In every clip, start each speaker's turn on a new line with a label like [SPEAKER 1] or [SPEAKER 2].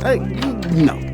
[SPEAKER 1] No.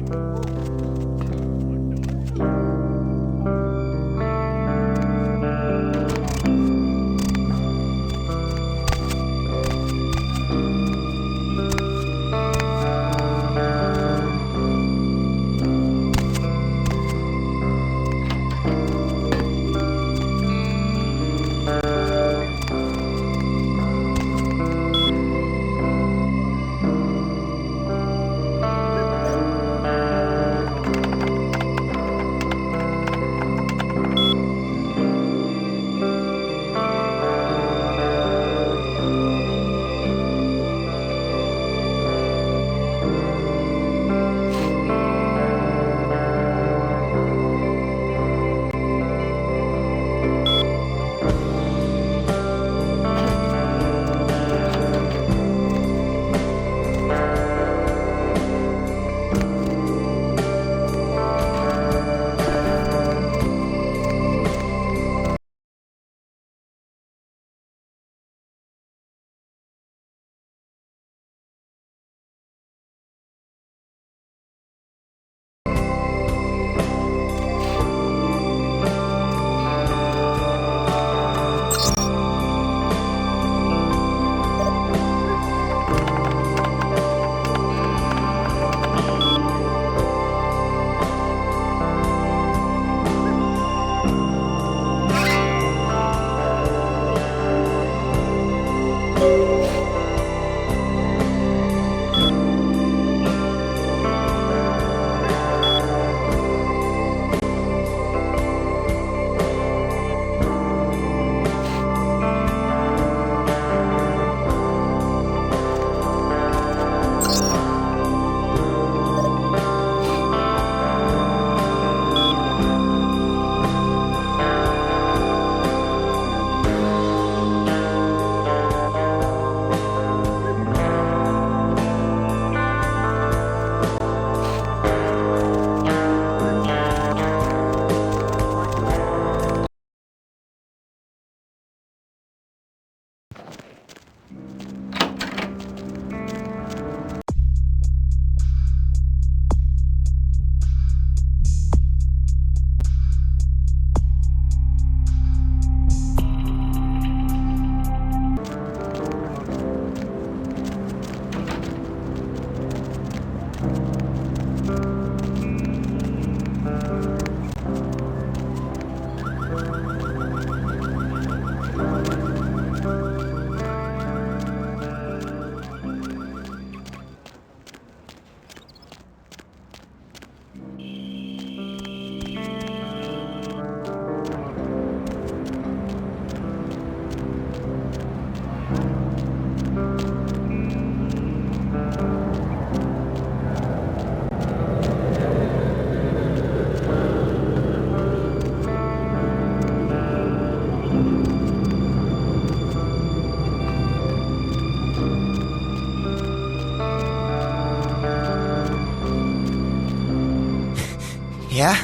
[SPEAKER 2] Yeah?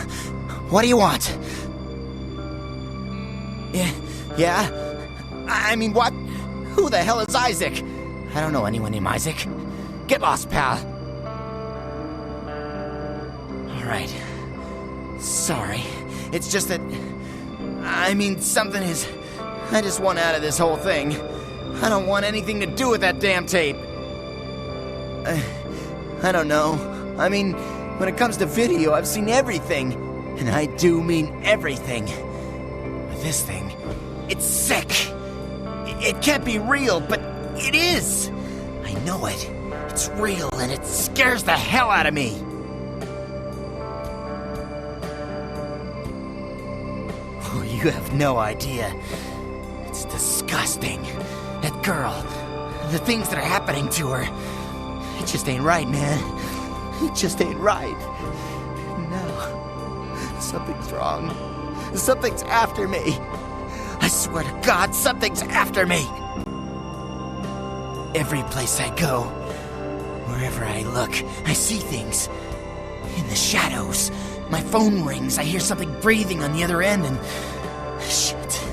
[SPEAKER 2] What do you want? Yeah? I mean, what? Who the hell is Isaac? I don't know anyone named Isaac. Get lost, pal. Alright. Sorry. It's just that... I mean, something is... I just want out of this whole thing. I don't want anything to do with that damn tape. I don't know. I mean, when it comes to video, I've seen everything. And I do mean everything. But this thing, it's sick. It can't be real, but it is. I know it. It's real, and it scares the hell out of me. Oh, you have no idea. It's disgusting. That girl, the things that are happening to her. It just ain't right, man. It just ain't right. No. Something's wrong. Something's after me. I swear to God, something's after me. Every place I go, wherever I look, I see things. In the shadows. My phone rings, I hear something breathing on the other end, and... Shit.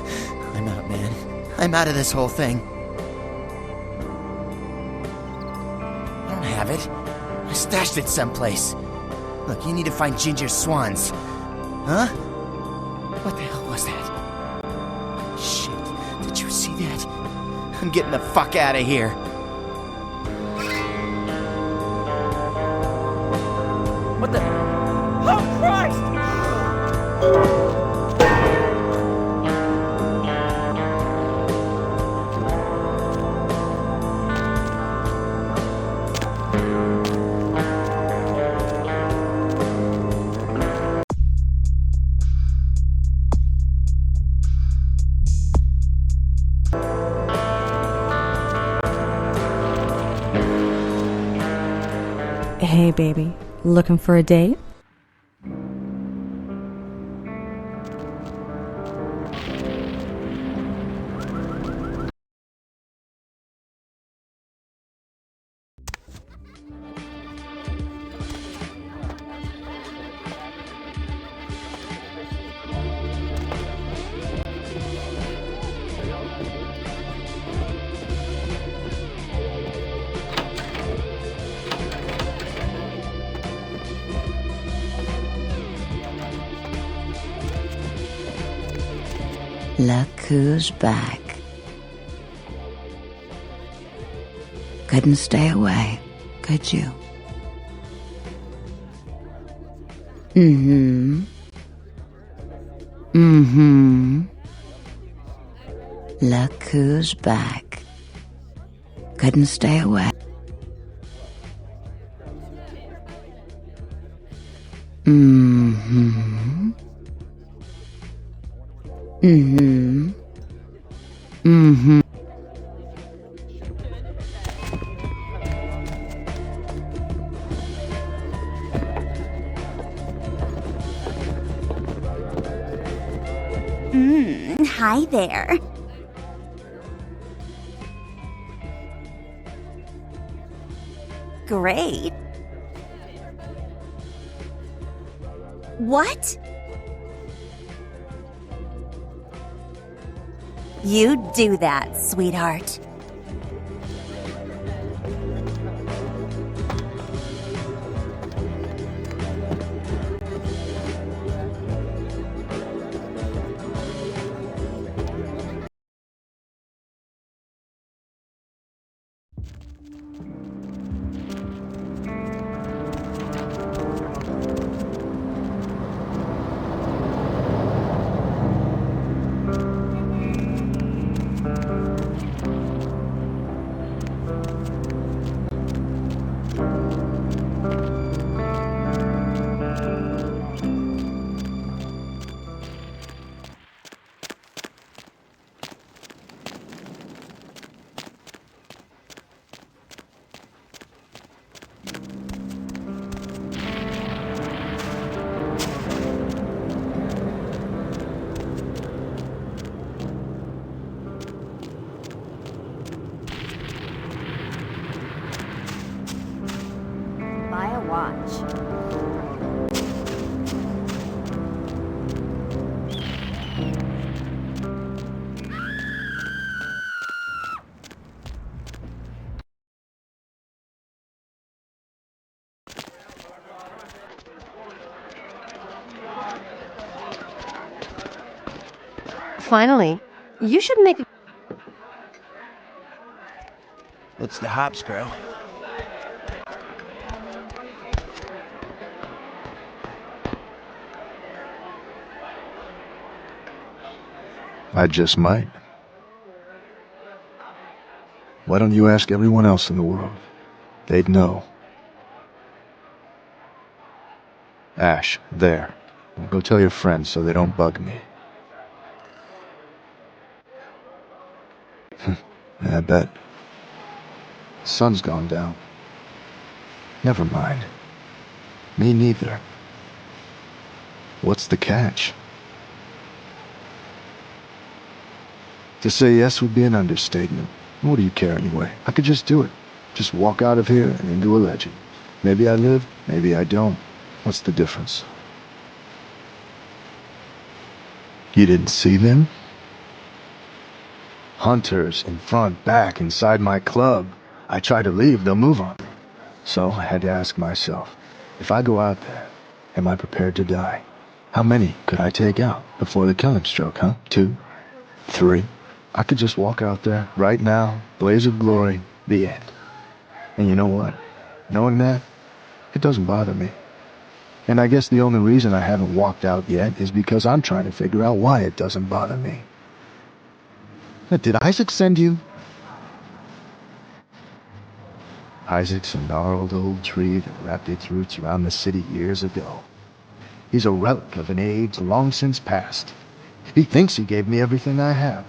[SPEAKER 2] I'm out, man. I'm out of this whole thing. I don't have it. I stashed it someplace. Look, you need to find Ginger's swans. Huh? What the hell was that? Shit, did you see that? I'm getting the fuck out of here.
[SPEAKER 1] What the? Oh, Christ!
[SPEAKER 3] Hey, baby. Looking for a date?
[SPEAKER 4] Look who's back. Couldn't stay away, could you? Look who's back. Couldn't stay away.
[SPEAKER 5] Hi there. Great. What? You do that, sweetheart. Buy a watch.
[SPEAKER 6] Finally, you should make.
[SPEAKER 2] What's the hops, girl?
[SPEAKER 7] I just might. Why don't you ask everyone else in the world? They'd know. Ash, there. Go tell your friends so they don't bug me. I bet. Sun's gone down. Never mind. Me neither. What's the catch? To say yes would be an understatement. What do you care anyway? I could just do it. Just walk out of here and into a legend. Maybe I live, maybe I don't. What's the difference? You didn't see them? Hunters in front, back, inside my club. I try to leave, they'll move on me. So I had to ask myself, if I go out there, am I prepared to die? How many could I take out before the killing stroke, huh? 2? 3? I could just walk out there, right now, blaze of glory, the end. And you know what? Knowing that, it doesn't bother me. And I guess the only reason I haven't walked out yet is because I'm trying to figure out why it doesn't bother me. Did Isaac send you? Isaac's a gnarled old tree that wrapped its roots around the city years ago. He's a relic of an age long since past. He thinks he gave me everything I have,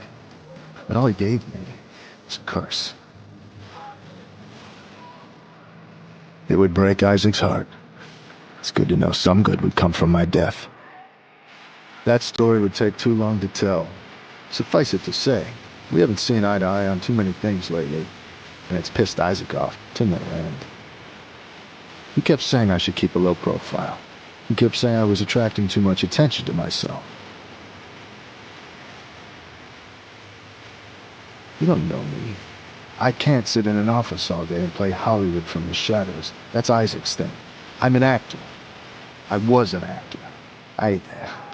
[SPEAKER 7] but all he gave me was a curse. It would break Isaac's heart. It's good to know some good would come from my death. That story would take too long to tell. Suffice it to say, we haven't seen eye to eye on too many things lately, and it's pissed Isaac off to no end. He kept saying I should keep a low profile. He kept saying I was attracting too much attention to myself. You don't know me. I can't sit in an office all day and play Hollywood from the shadows. That's Isaac's thing. I'm an actor. I was an actor. I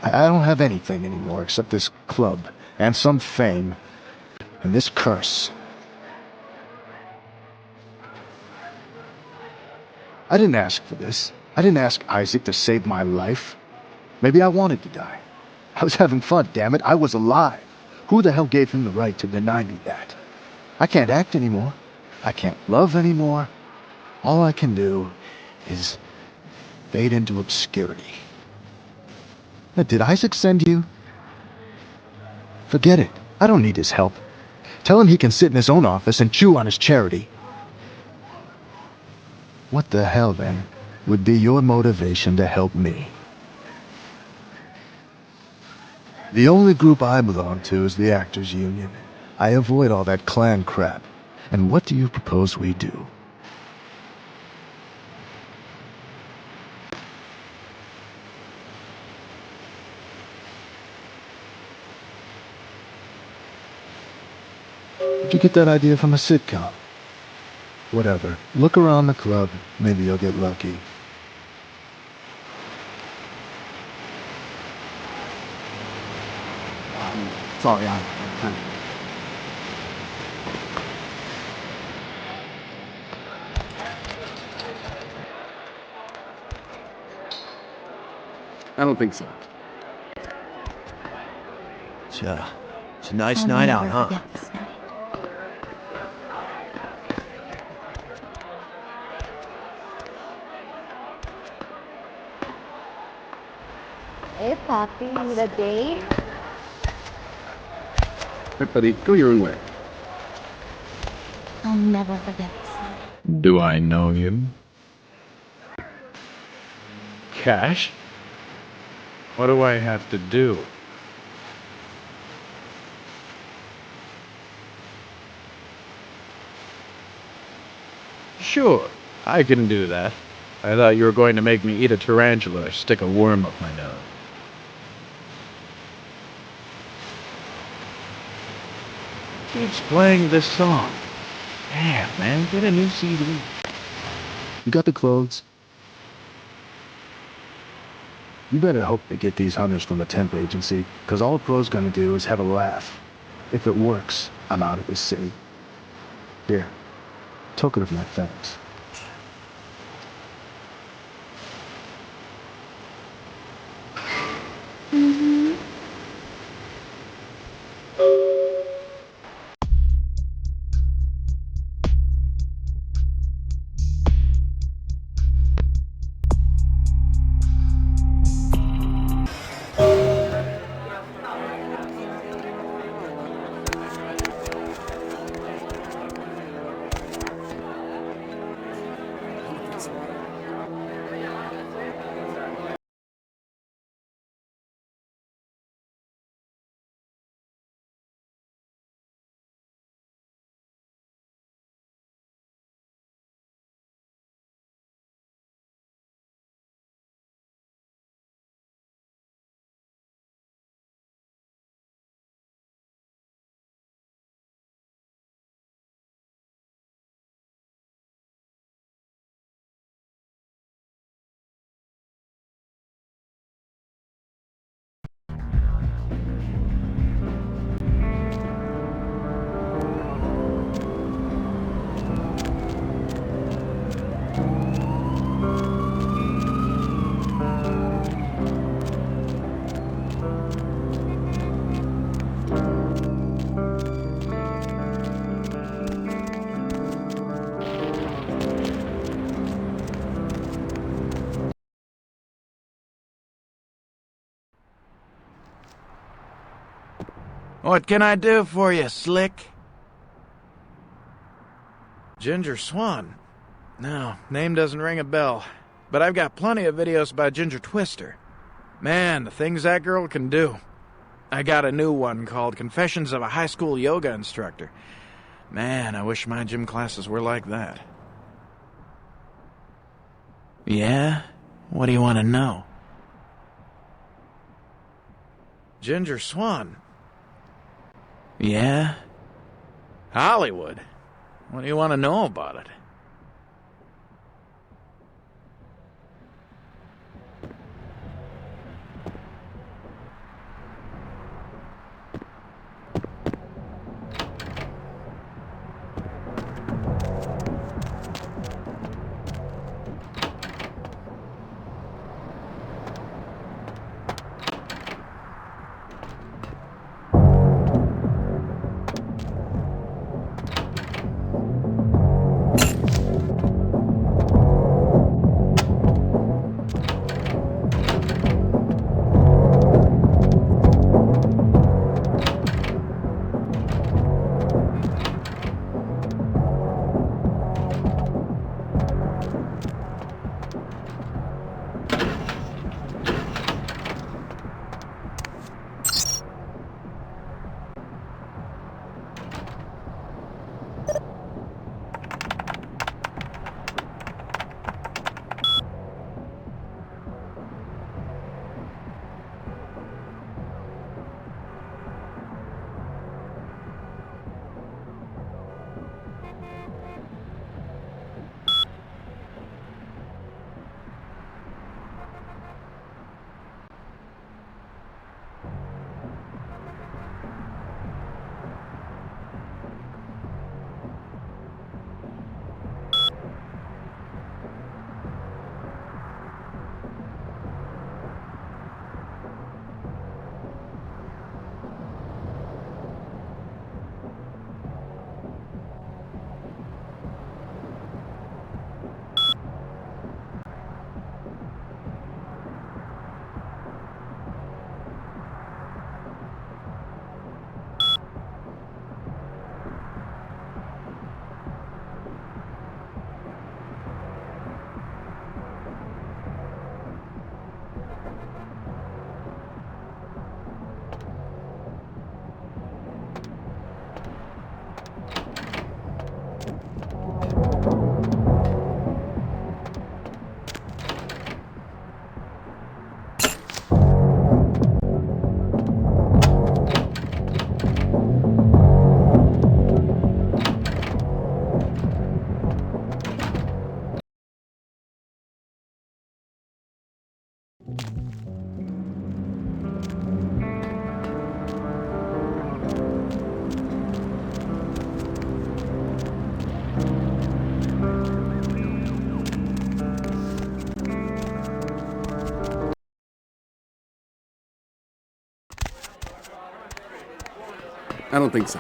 [SPEAKER 7] don't have anything anymore except this club and some fame and this curse. I didn't ask for this. I didn't ask Isaac to save my life. Maybe I wanted to die. I was having fun, damn it. I was alive. Who the hell gave him the right to deny me that? I can't act anymore. I can't love anymore. All I can do is fade into obscurity. Did Isaac send you? Forget it. I don't need his help. Tell him he can sit in his own office and chew on his charity. What the hell, then, would be your motivation to help me? The only group I belong to is the Actors Union. I avoid all that clan crap. And what do you propose we do? Did you get that idea from a sitcom? Whatever. Look around the club. Maybe you'll get lucky.
[SPEAKER 8] Sorry, I don't think so.
[SPEAKER 2] It's a nice night out, huh?
[SPEAKER 6] Hey, Poppy, need a date?
[SPEAKER 8] Hey, buddy, go your own way.
[SPEAKER 5] I'll never forget this night.
[SPEAKER 9] Do I know you? Cash? What do I have to do? Sure, I can do that. I thought you were going to make me eat a tarantula or stick a worm up my nose. Keeps playing this song. Damn, man, get a new CD.
[SPEAKER 7] You got the clothes? You better hope they get these hunters from the temp agency, because all a pro's gonna do is have a laugh. If it works, I'm out of this city. Here, token of my thanks.
[SPEAKER 9] What can I do for you, Slick? Ginger Swan? No, name doesn't ring a bell. But I've got plenty of videos by Ginger Twister. Man, the things that girl can do. I got a new one called Confessions of a High School Yoga Instructor. Man, I wish my gym classes were like that. Yeah? What do you want to know? Ginger Swan? Yeah? Hollywood? What do you want to know about it?
[SPEAKER 8] I don't think so.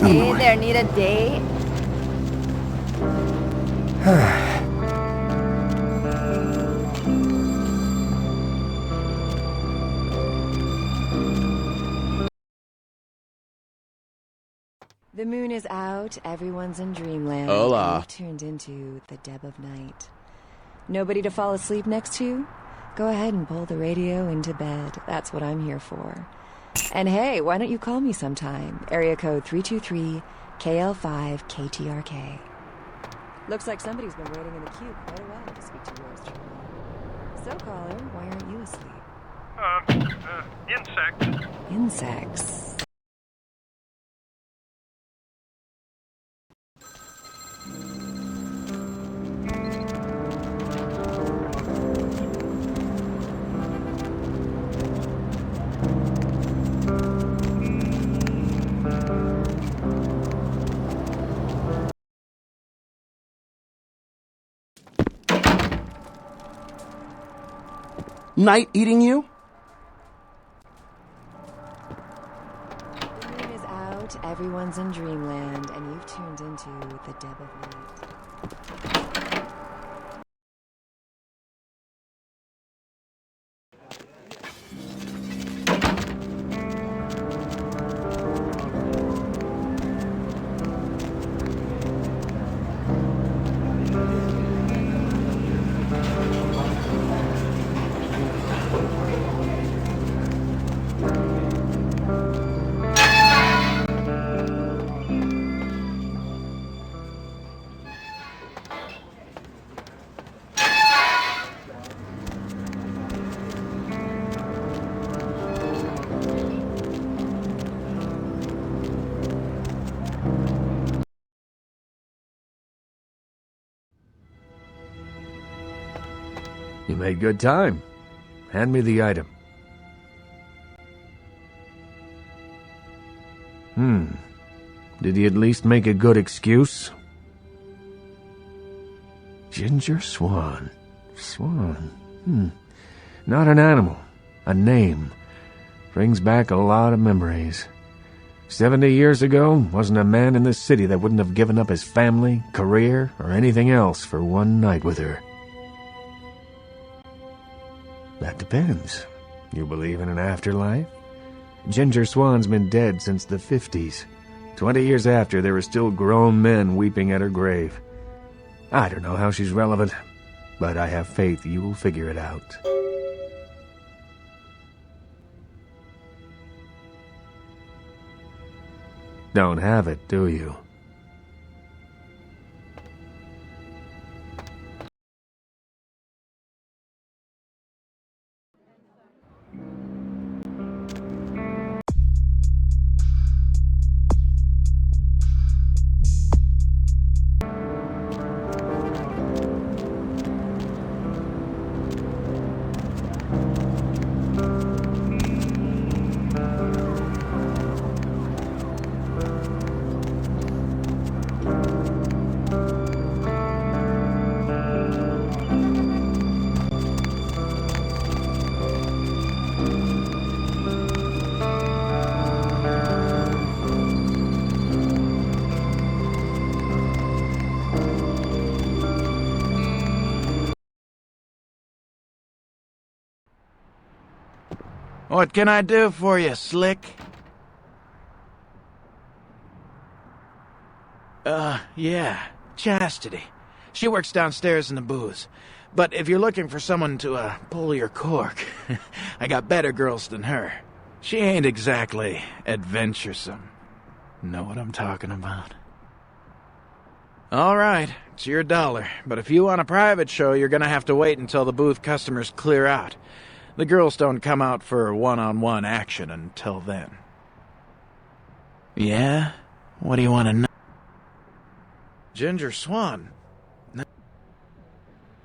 [SPEAKER 6] Hey there, need a date?
[SPEAKER 10] The moon is out, everyone's in dreamland.
[SPEAKER 1] Hola.
[SPEAKER 10] And you've turned into the Deb of Night. Nobody to fall asleep next to? Go ahead and pull the radio into bed. That's what I'm here for. And hey, why don't you call me sometime? Area code 323-KL5-KTRK. Looks like somebody's been waiting in the queue quite a while to speak to yours truly. So, caller, why aren't you asleep?
[SPEAKER 11] Insects.
[SPEAKER 10] Insects.
[SPEAKER 1] Night eating you?
[SPEAKER 10] The moon is out, everyone's in dreamland, and you've tuned into the Deb of Night.
[SPEAKER 11] You made good time. Hand me the item. Did he at least make a good excuse? Ginger Swan. Swan. Not an animal. A name. Brings back a lot of memories. 70 years ago, wasn't a man in this city that wouldn't have given up his family, career, or anything else for one night with her. That depends. You believe in an afterlife? Ginger Swan's been dead since the 50s. 20 years after, there were still grown men weeping at her grave. I don't know how she's relevant, but I have faith you will figure it out. Don't have it, do you?
[SPEAKER 9] What can I do for you, Slick? Yeah, Chastity. She works downstairs in the booze. But if you're looking for someone to, pull your cork, I got better girls than her. She ain't exactly adventuresome. Know what I'm talking about? All right, it's your $1. But if you want a private show, you're gonna have to wait until the booth customers clear out. The girls don't come out for one-on-one action until then. Yeah? What do you want to know? Ginger Swan.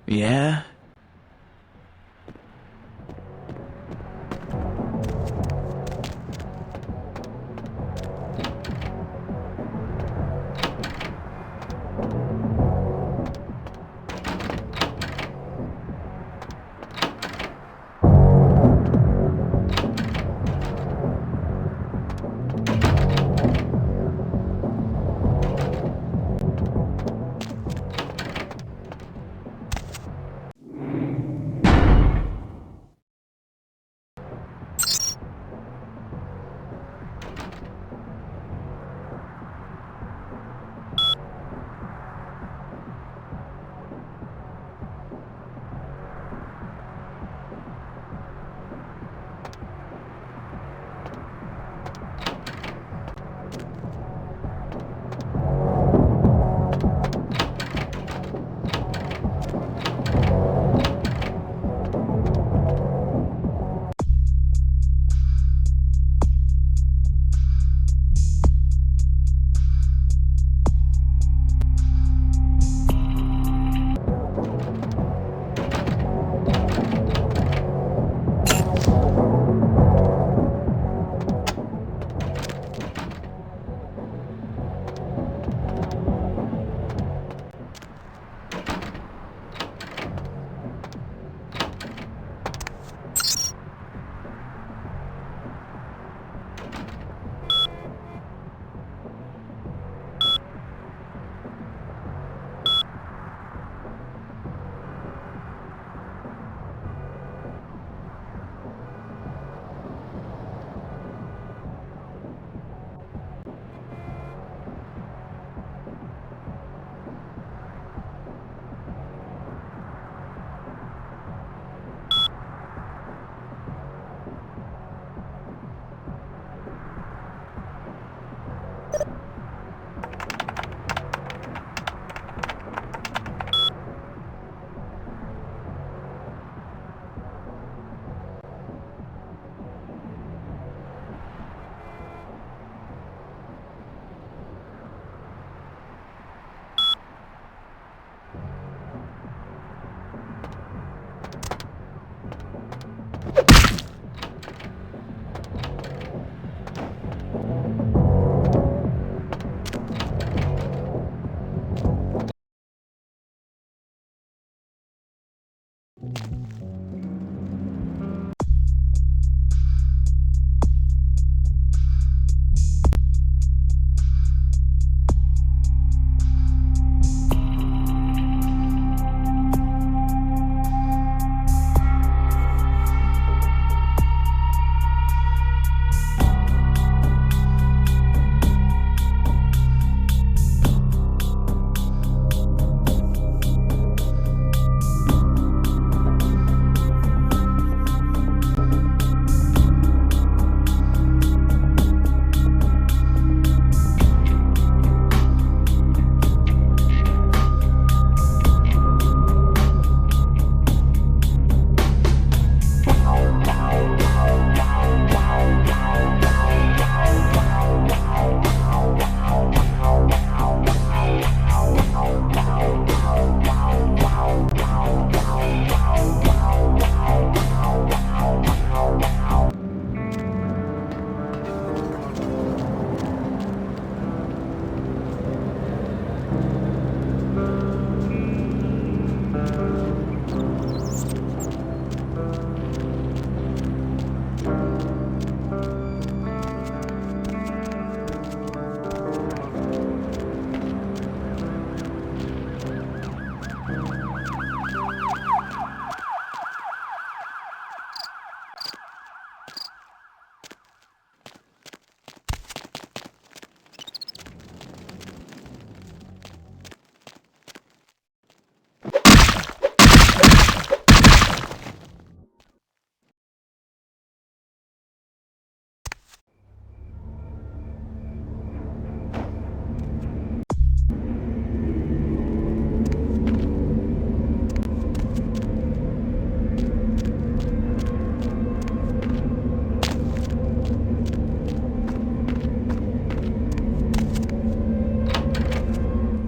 [SPEAKER 9] Yeah?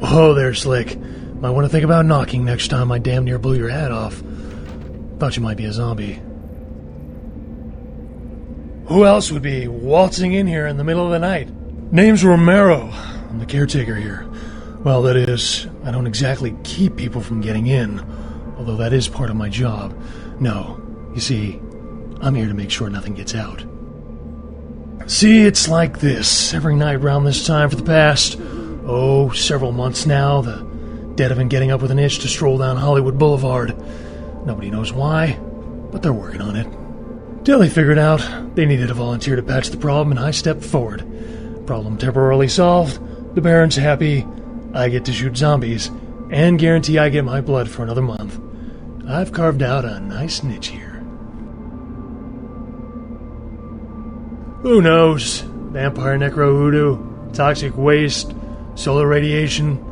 [SPEAKER 12] Oh, there, Slick. Might want to think about knocking next time I damn near blew your head off. Thought you might be a zombie. Who else would be waltzing in here in the middle of the night? Name's Romero. I'm the caretaker here. Well, that is, I don't exactly keep people from getting in, although that is part of my job. No, you see, I'm here to make sure nothing gets out. See, it's like this. Every night around this time for the past, several months now, the dead have been getting up with an itch to stroll down Hollywood Boulevard. Nobody knows why, but they're working on it. Till they figured out they needed a volunteer to patch the problem, and I stepped forward. Problem temporarily solved, the Baron's happy, I get to shoot zombies, and guarantee I get my blood for another month. I've carved out a nice niche here. Who knows? Vampire necro hoodoo, toxic waste, solar radiation.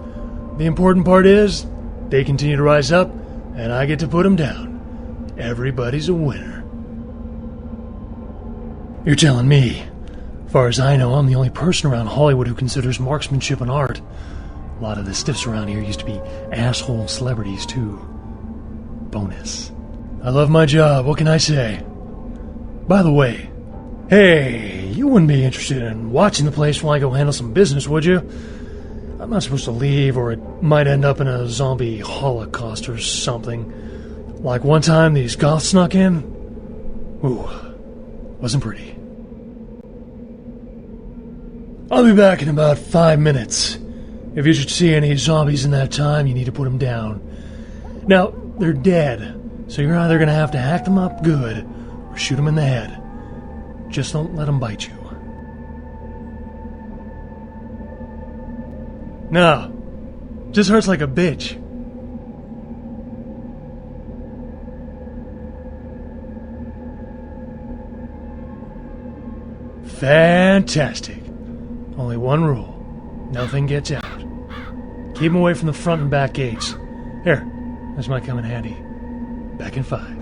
[SPEAKER 12] The important part is, they continue to rise up, and I get to put them down. Everybody's a winner. You're telling me. As far as I know, I'm the only person around Hollywood who considers marksmanship an art. A lot of the stiffs around here used to be asshole celebrities, too. Bonus. I love my job, what can I say? By the way, hey, you wouldn't be interested in watching the place while I go handle some business, would you? I'm not supposed to leave, or it might end up in a zombie holocaust or something. Like one time these goths snuck in. Ooh, wasn't pretty. I'll be back in about 5 minutes. If you should see any zombies in that time, you need to put them down. Now, they're dead, so you're either going to have to hack them up good, or shoot them in the head. Just don't let them bite you. No, just hurts like a bitch. Fantastic. Only one rule. Nothing gets out. Keep them away from the front and back gates. Here, this might come in handy. Back in 5.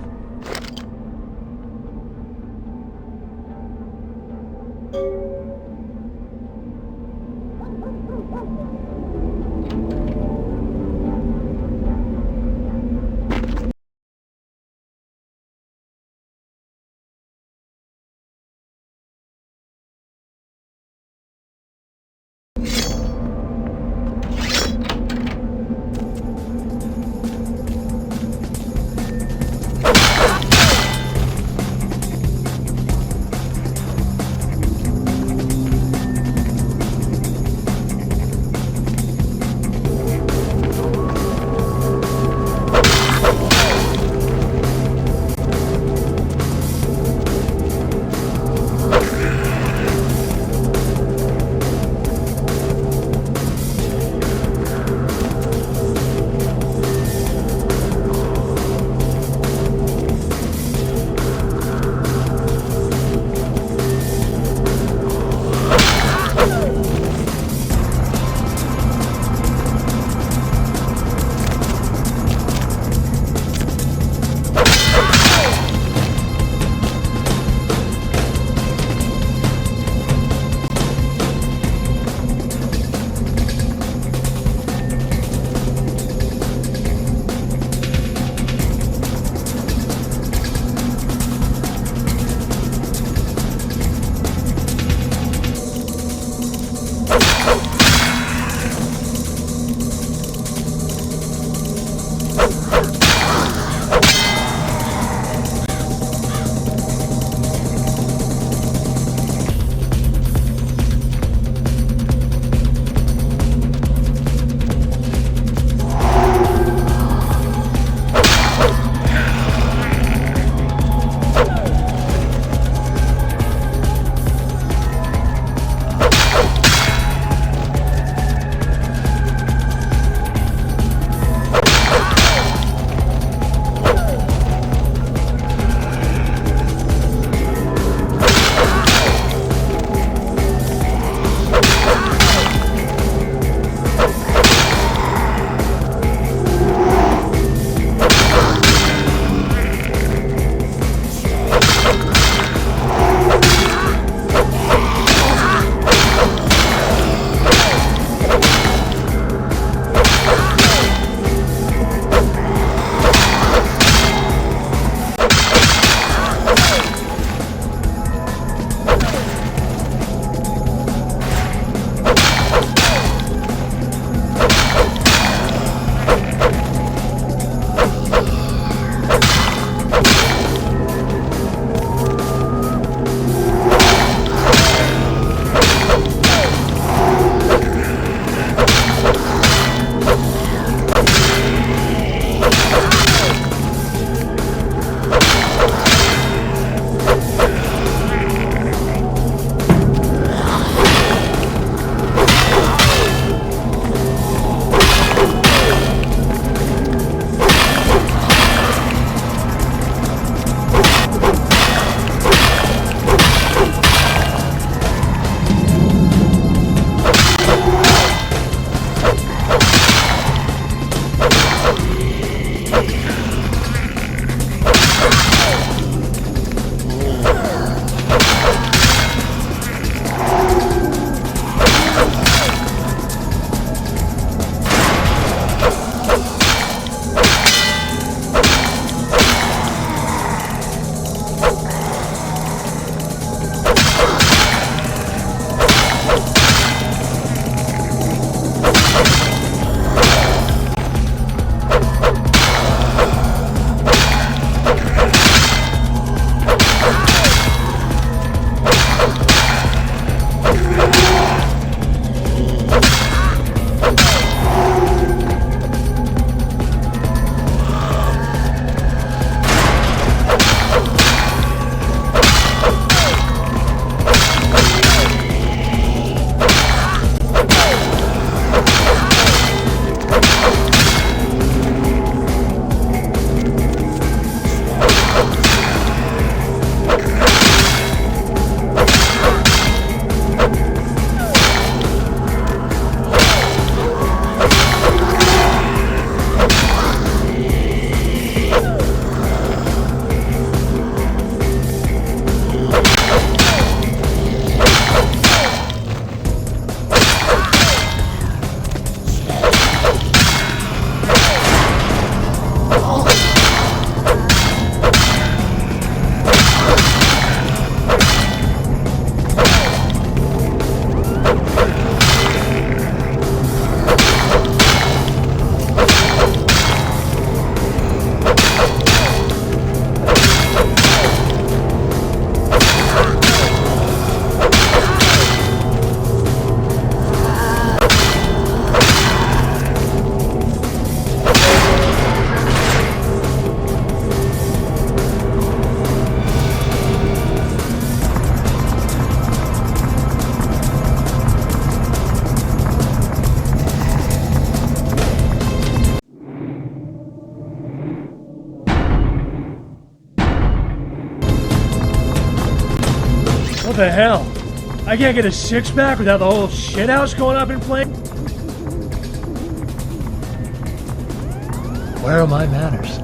[SPEAKER 12] What the hell? I can't get a six-pack without the whole shithouse going up in flames? Where are my manners?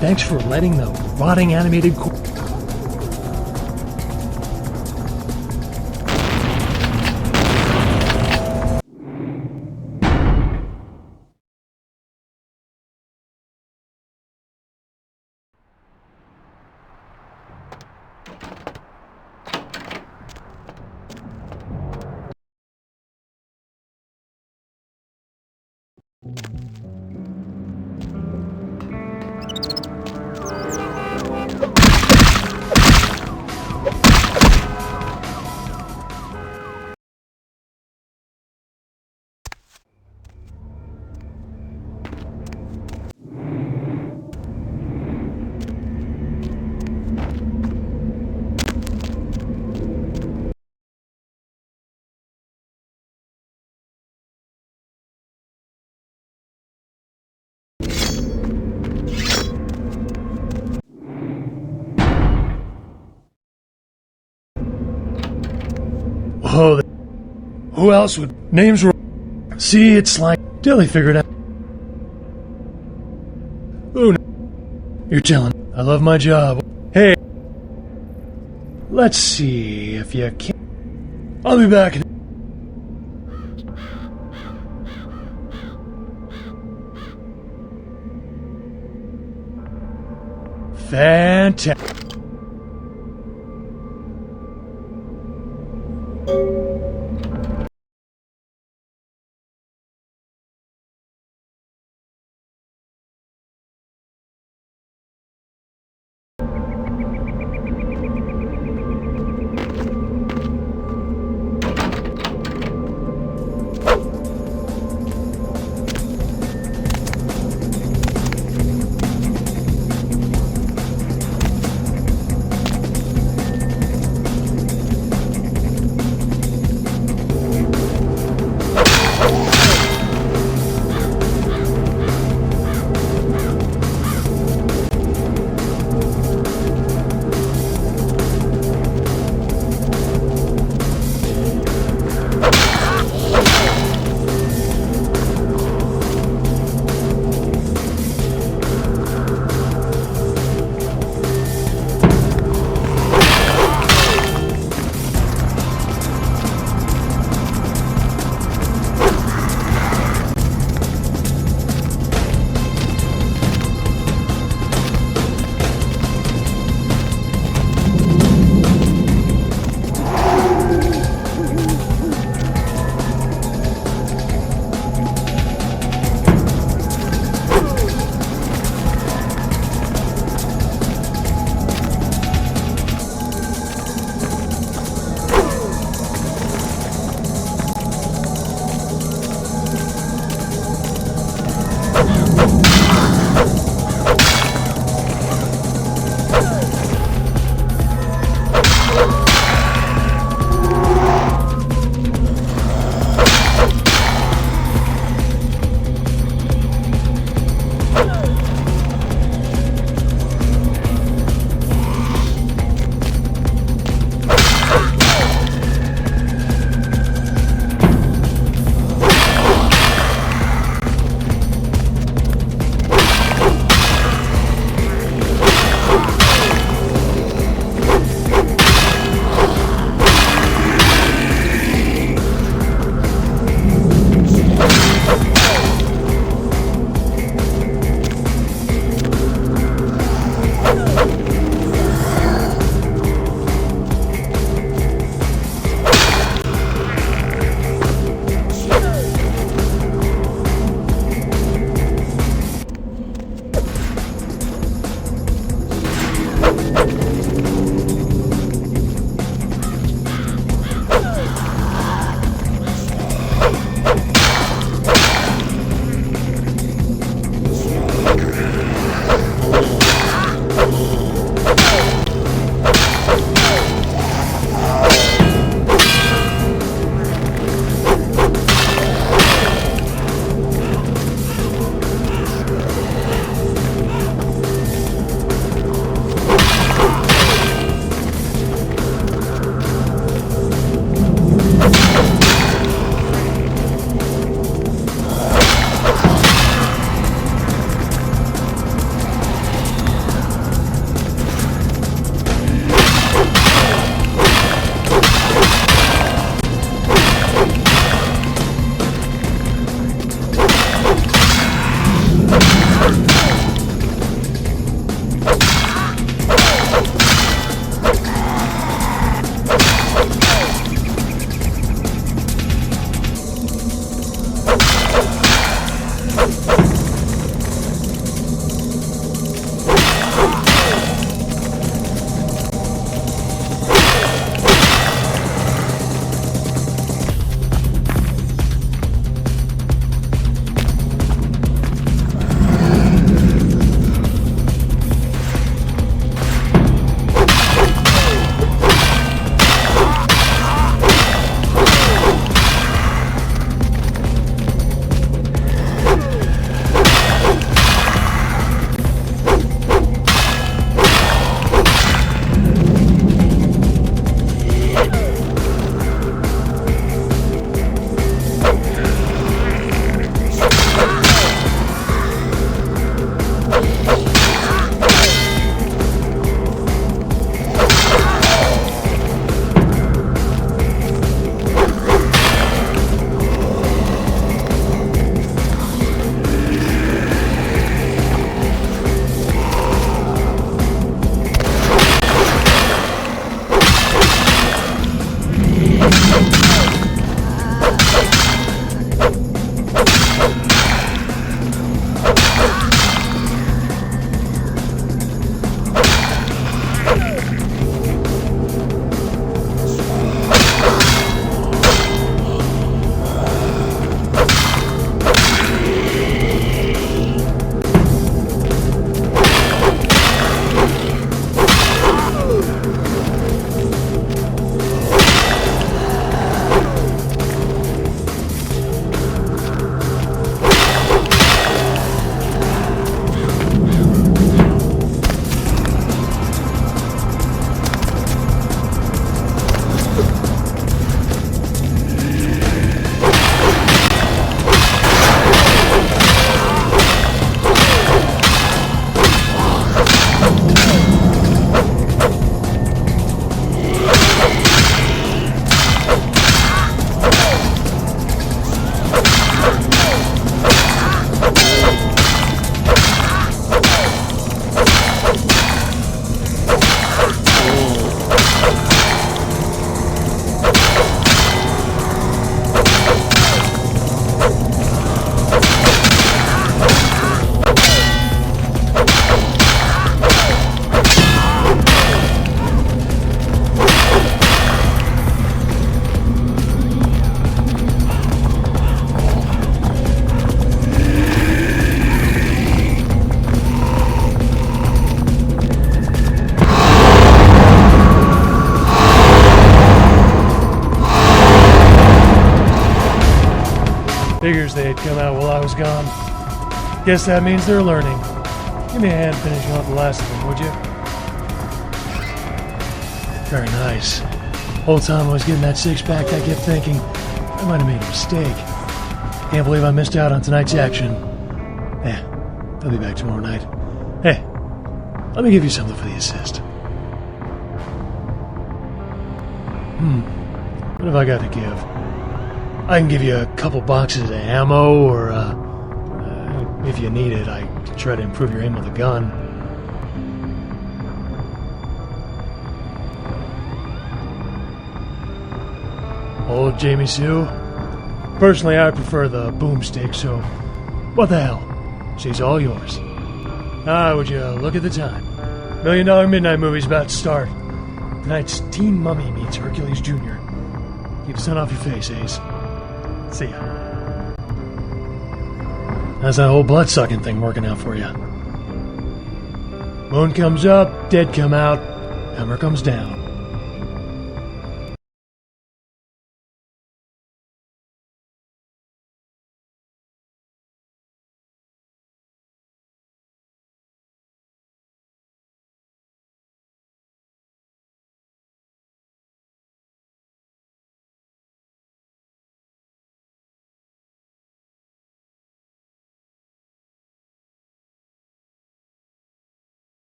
[SPEAKER 12] Thanks for letting the rotting animated Whoa, who else would... Names were... See, it's like... Dilly figured out... Ooh, you're telling... I love my job. Hey... Let's see if you can... I'll be back in... Fantastic. Figures they'd come out while I was gone. Guess that means they're learning. Give me a hand finishing off the last of them, would you? Very nice. Whole time I was getting that six-pack, I kept thinking, I might have made a mistake. Can't believe I missed out on tonight's action. Yeah, I'll be back tomorrow night. Hey, let me give you something for the assist. What have I got to give? I can give you a couple boxes of ammo, or, if you need it, I can try to improve your aim with a gun. Old Jamie Sue? Personally, I prefer the boomstick, so what the hell? She's all yours. Would you look at the time? $1 Million Midnight movie's about to start. Tonight's Teen Mummy meets Hercules Jr. Keep the sun off your face, Ace. See ya. How's that whole blood-sucking thing working out for you? Moon comes up, dead come out, hammer comes down.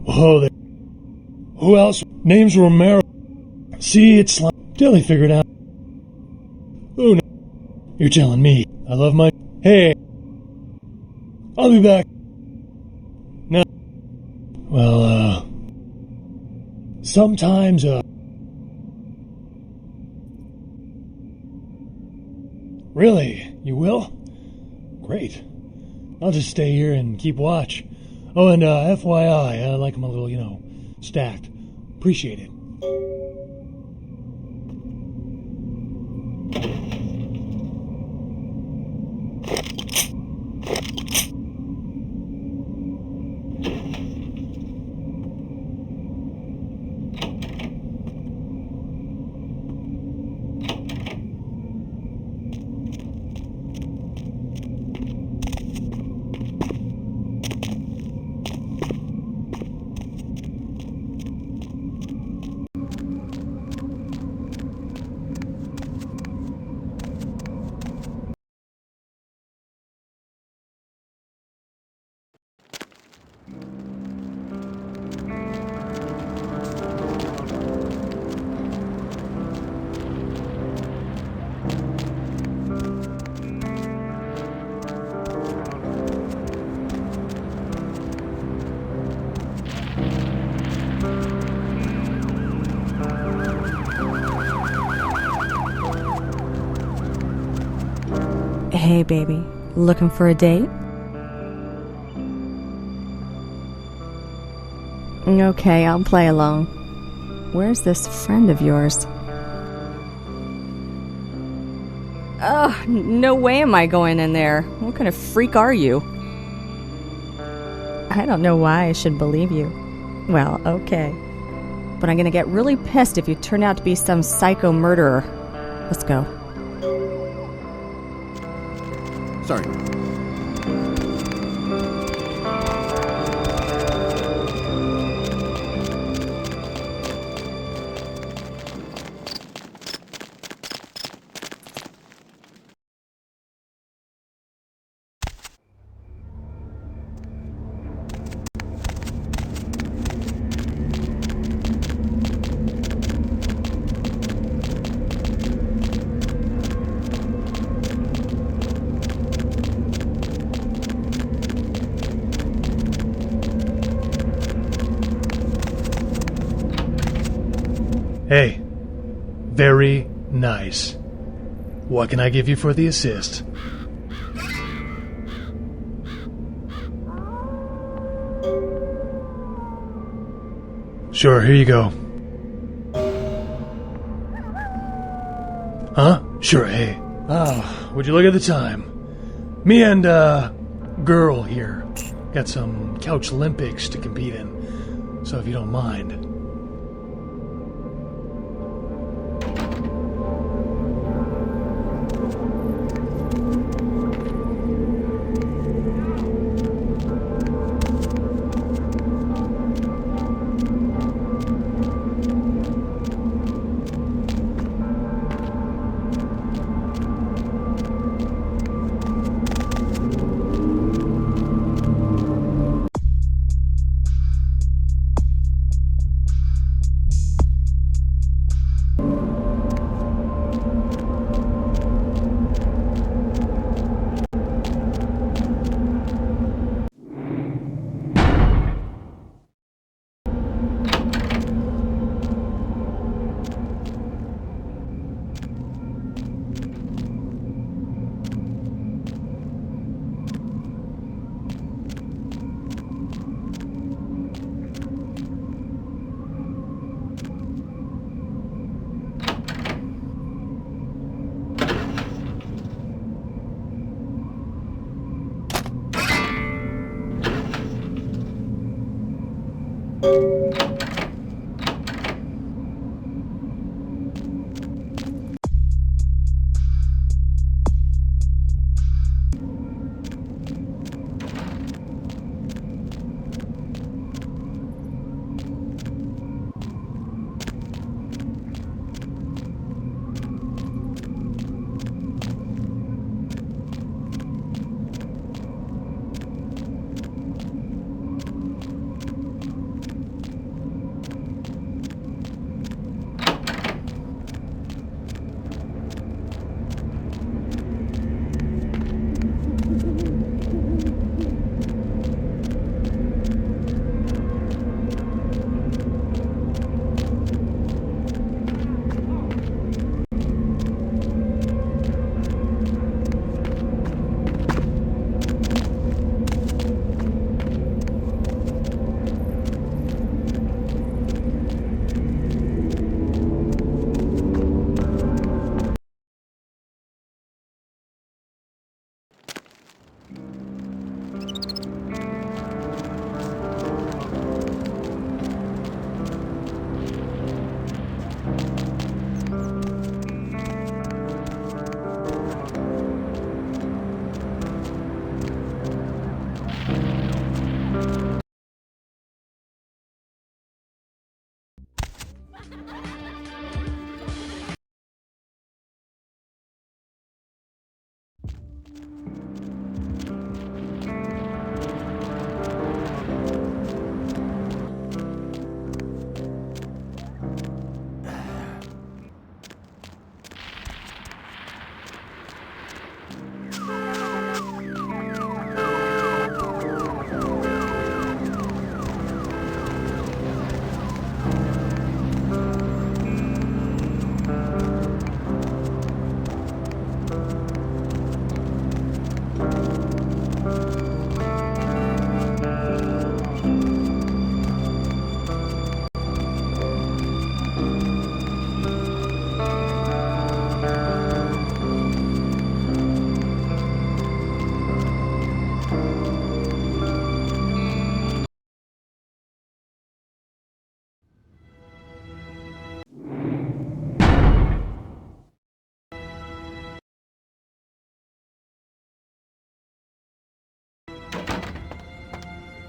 [SPEAKER 12] Whoa there. Who else? Name's Romero. See, it's like... Dilly figured out. Who knows? You're telling me. I love my... Hey. I'll be back. No. Well, sometimes, Really? You will? Great. I'll just stay here and keep watch. Oh, and FYI, I like them a little, stacked. Appreciate it.
[SPEAKER 3] Hey, baby. Looking for a date? Okay, I'll play along. Where's this friend of yours? Oh, no way am I going in there. What kind of freak are you? I don't know why I should believe you. Well, okay. But I'm gonna get really pissed if you turn out to be some psycho murderer. Let's go.
[SPEAKER 8] Sorry.
[SPEAKER 12] Hey, very nice. What can I give you for the assist? Sure, here you go. Huh? Sure, hey. Oh, would you look at the time? Me and, girl here got some couch Olympics to compete in. So if you don't mind.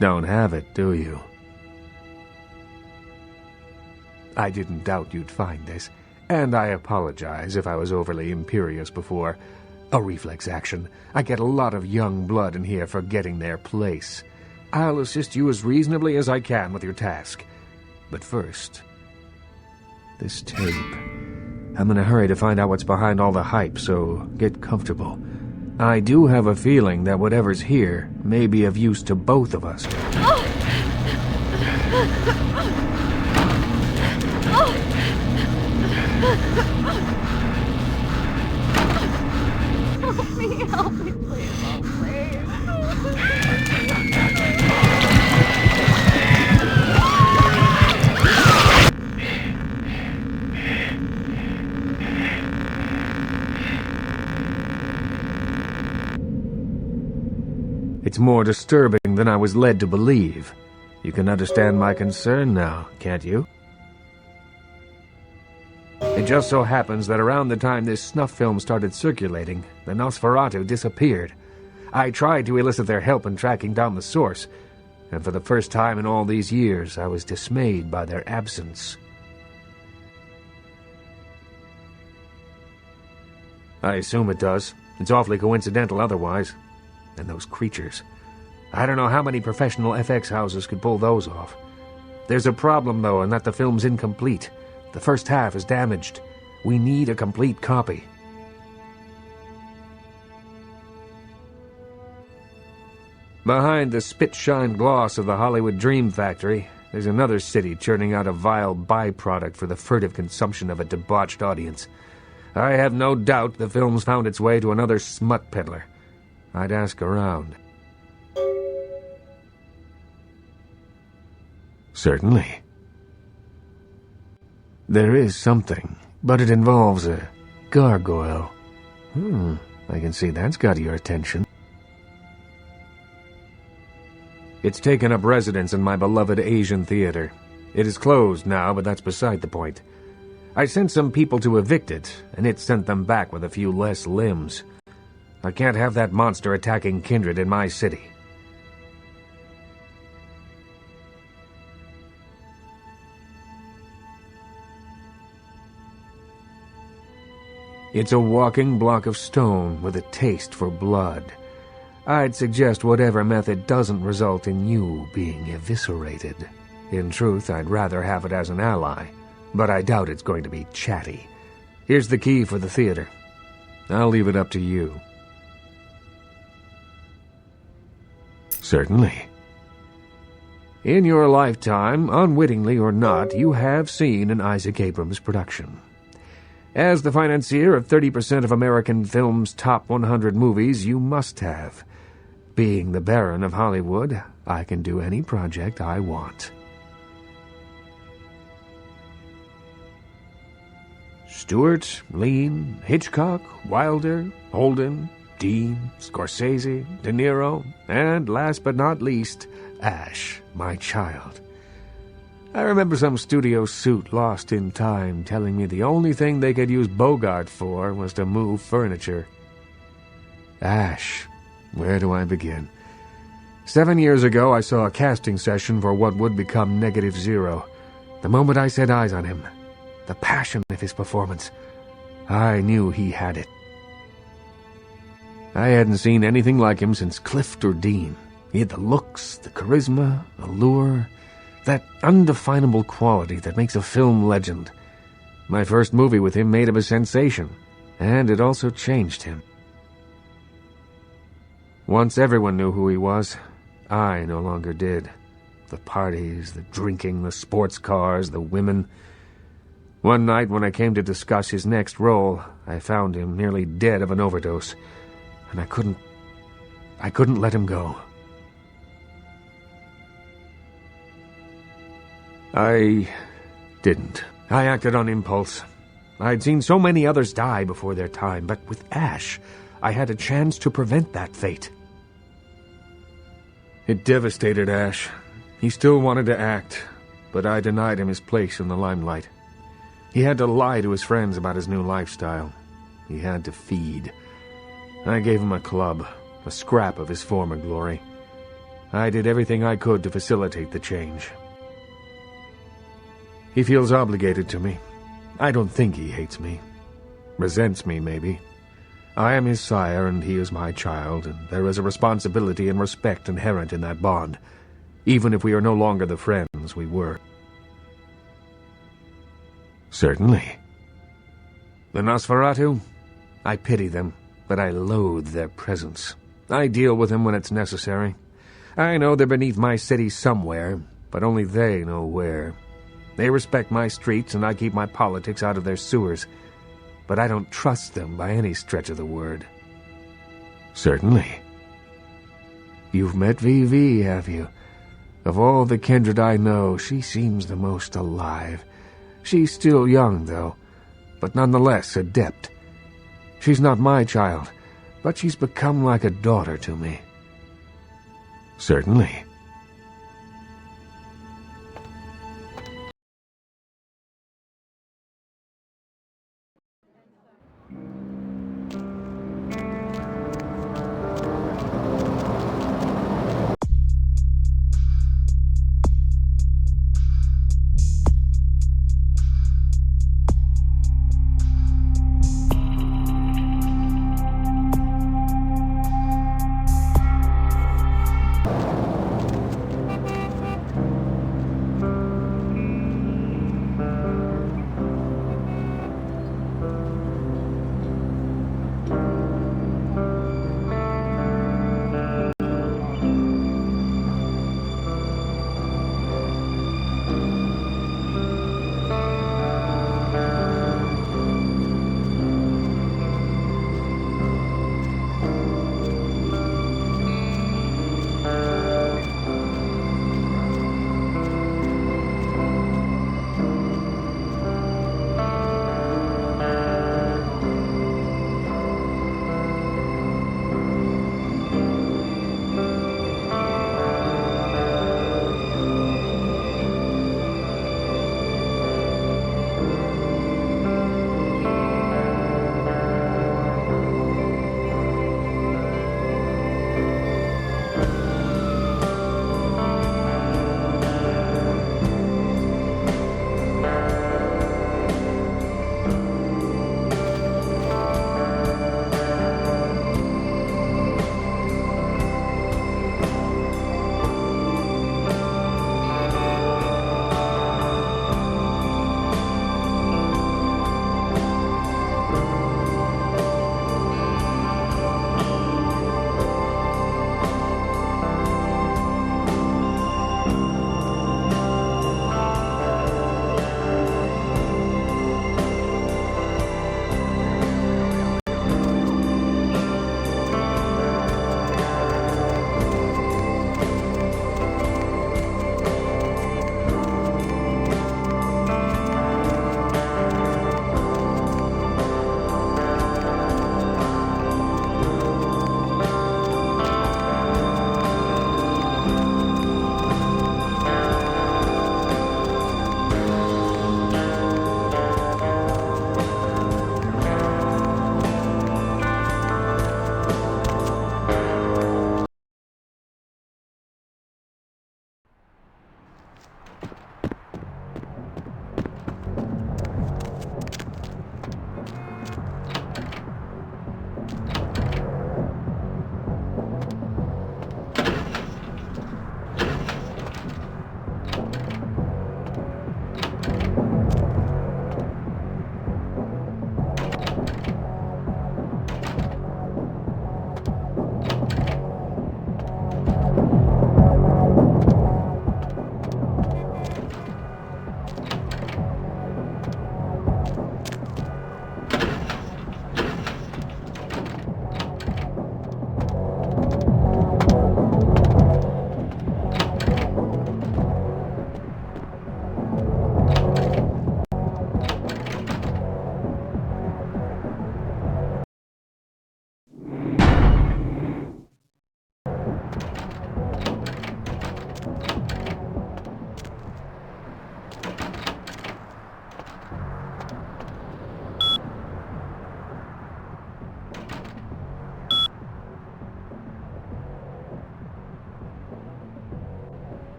[SPEAKER 11] Don't have it, do you? I didn't doubt you'd find this, and I apologize if I was overly imperious before. A reflex action. I get a lot of young blood in here forgetting their place. I'll assist you as reasonably as I can with your task. But first, this tape. I'm in a hurry to find out what's behind all the hype, so get comfortable. I do have a feeling that whatever's here may be of use to both of us.
[SPEAKER 6] Help me, please, please.
[SPEAKER 11] It's more disturbing than I was led to believe. You can understand my concern now, can't you? It just so happens that around the time this snuff film started circulating, the Nosferatu disappeared. I tried to elicit their help in tracking down the source, and for the first time in all these years, I was dismayed by their absence. I assume it does. It's awfully coincidental otherwise. And those creatures. I don't know how many professional FX houses could pull those off. There's a problem, though, in that the film's incomplete. The first half is damaged. We need a complete copy. Behind the spit-shine gloss of the Hollywood Dream Factory, there's another city churning out a vile byproduct for the furtive consumption of a debauched audience. I have no doubt the film's found its way to another smut peddler. I'd ask around. Certainly. There is something, but it involves a gargoyle. I can see that's got your attention. It's taken up residence in my beloved Asian theater. It is closed now, but that's beside the point. I sent some people to evict it, and it sent them back with a few less limbs. I can't have that monster attacking kindred in my city. It's a walking block of stone with a taste for blood. I'd suggest whatever method doesn't result in you being eviscerated. In truth, I'd rather have it as an ally, but I doubt it's going to be chatty. Here's the key for the theater. I'll leave it up to you. Certainly. In your lifetime, unwittingly or not, you have seen an Isaac Abrams production. As the financier of 30% of American film's top 100 movies, you must have. Being the Baron of Hollywood, I can do any project I want. Stewart, Lean, Hitchcock, Wilder, Holden, Dean, Scorsese, De Niro, and last but not least, Ash, my child. I remember some studio suit lost in time telling me the only thing they could use Bogart for was to move furniture. Ash, where do I begin? 7 years ago, I saw a casting session for what would become Negative Zero. The moment I set eyes on him, the passion of his performance, I knew he had it. I hadn't seen anything like him since Clift or Dean. He had the looks, the charisma, allure, that undefinable quality that makes a film legend. My first movie with him made him a sensation, and it also changed him. Once everyone knew who he was, I no longer did. The parties, the drinking, the sports cars, the women. One night when I came to discuss his next role, I found him nearly dead of an overdose, and I couldn't let him go. I didn't. I acted on impulse. I'd seen so many others die before their time, but with Ash, I had a chance to prevent that fate. It devastated Ash. He still wanted to act, but I denied him his place in the limelight. He had to lie to his friends about his new lifestyle. He had to feed. I gave him a club, a scrap of his former glory. I did everything I could to facilitate the change. He feels obligated to me. I don't think he hates me. Resents me, maybe. I am his sire, and he is my child, and there is a responsibility and respect inherent in that bond, even if we are no longer the friends we were. Certainly. The Nosferatu? I pity them, but I loathe their presence. I deal with them when it's necessary. I know they're beneath my city somewhere, but only they know where. They respect my streets, and I keep my politics out of their sewers. But I don't trust them by any stretch of the word. Certainly. You've met VV, have you? Of all the kindred I know, she seems the most alive. She's still young, though, but nonetheless adept. She's not my child, but she's become like a daughter to me. Certainly.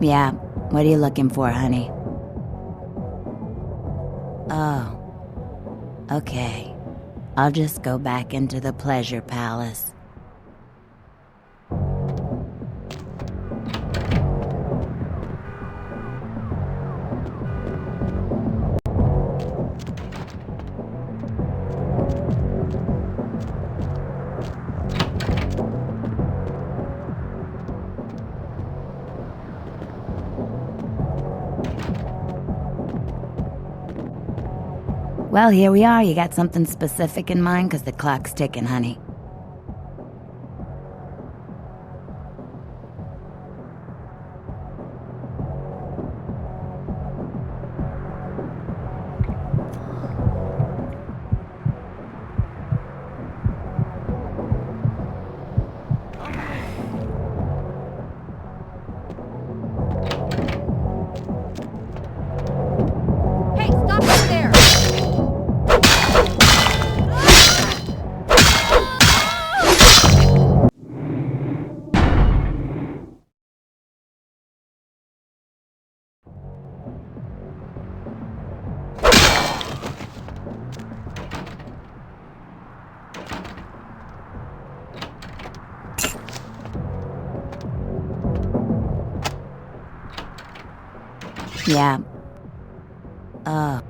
[SPEAKER 4] Yeah, what are you looking for, honey? Oh, okay. I'll just go back into the pleasure palace. Well, here we are. You got something specific in mind? Because the clock's ticking, honey.
[SPEAKER 6] Hey, stop right there!
[SPEAKER 4] Yeah. Oh.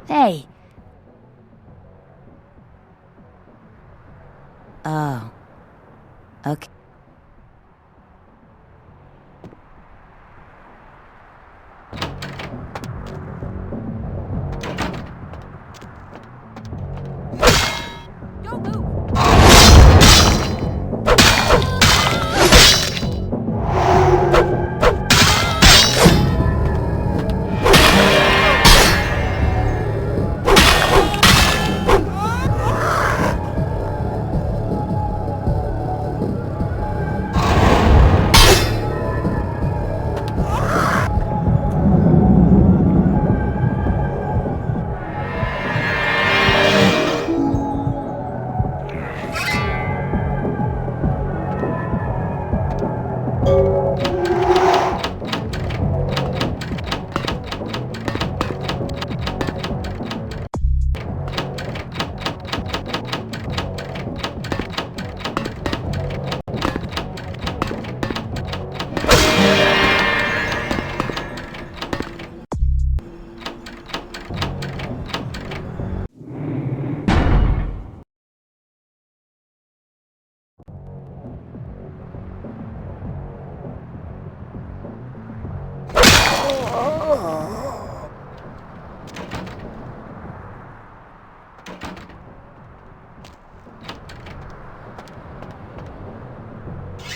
[SPEAKER 4] Hey. Oh. Okay.
[SPEAKER 6] Don't move!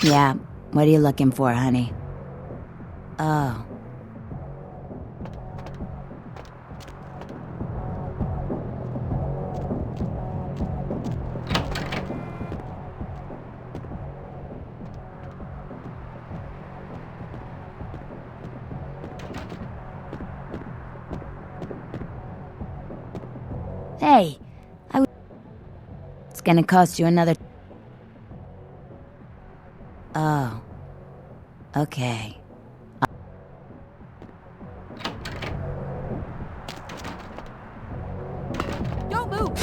[SPEAKER 4] Yeah. What are you looking for, honey? Oh. Hey, it's gonna cost you another... Oh. Okay.
[SPEAKER 6] Don't move!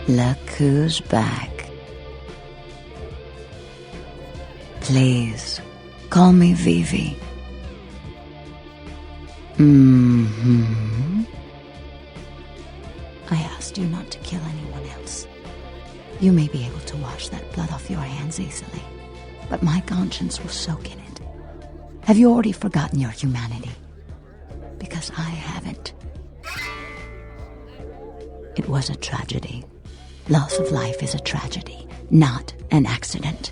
[SPEAKER 4] Look who's back. Please, call me Vivi. Mm-hmm. I asked you not to kill anyone else. You may be able to wash that blood off your hands easily, but my conscience will soak in it. Have you already forgotten your humanity? Because I haven't. It was a tragedy. Loss of life is a tragedy, not an accident.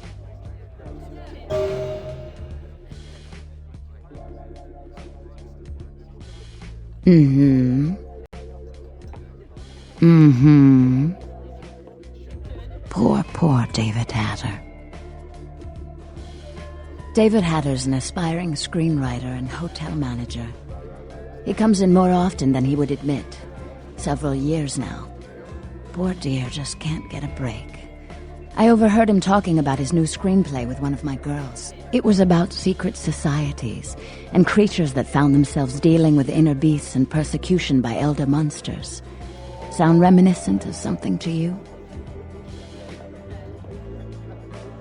[SPEAKER 4] Poor David Hatter. David Hatter's an aspiring screenwriter and hotel manager. He comes in more often than he would admit. Several years now. Poor dear just can't get a break. I overheard him talking about his new screenplay with one of my girls. It was about secret societies and creatures that found themselves dealing with inner beasts and persecution by elder monsters. Sound reminiscent of something to you?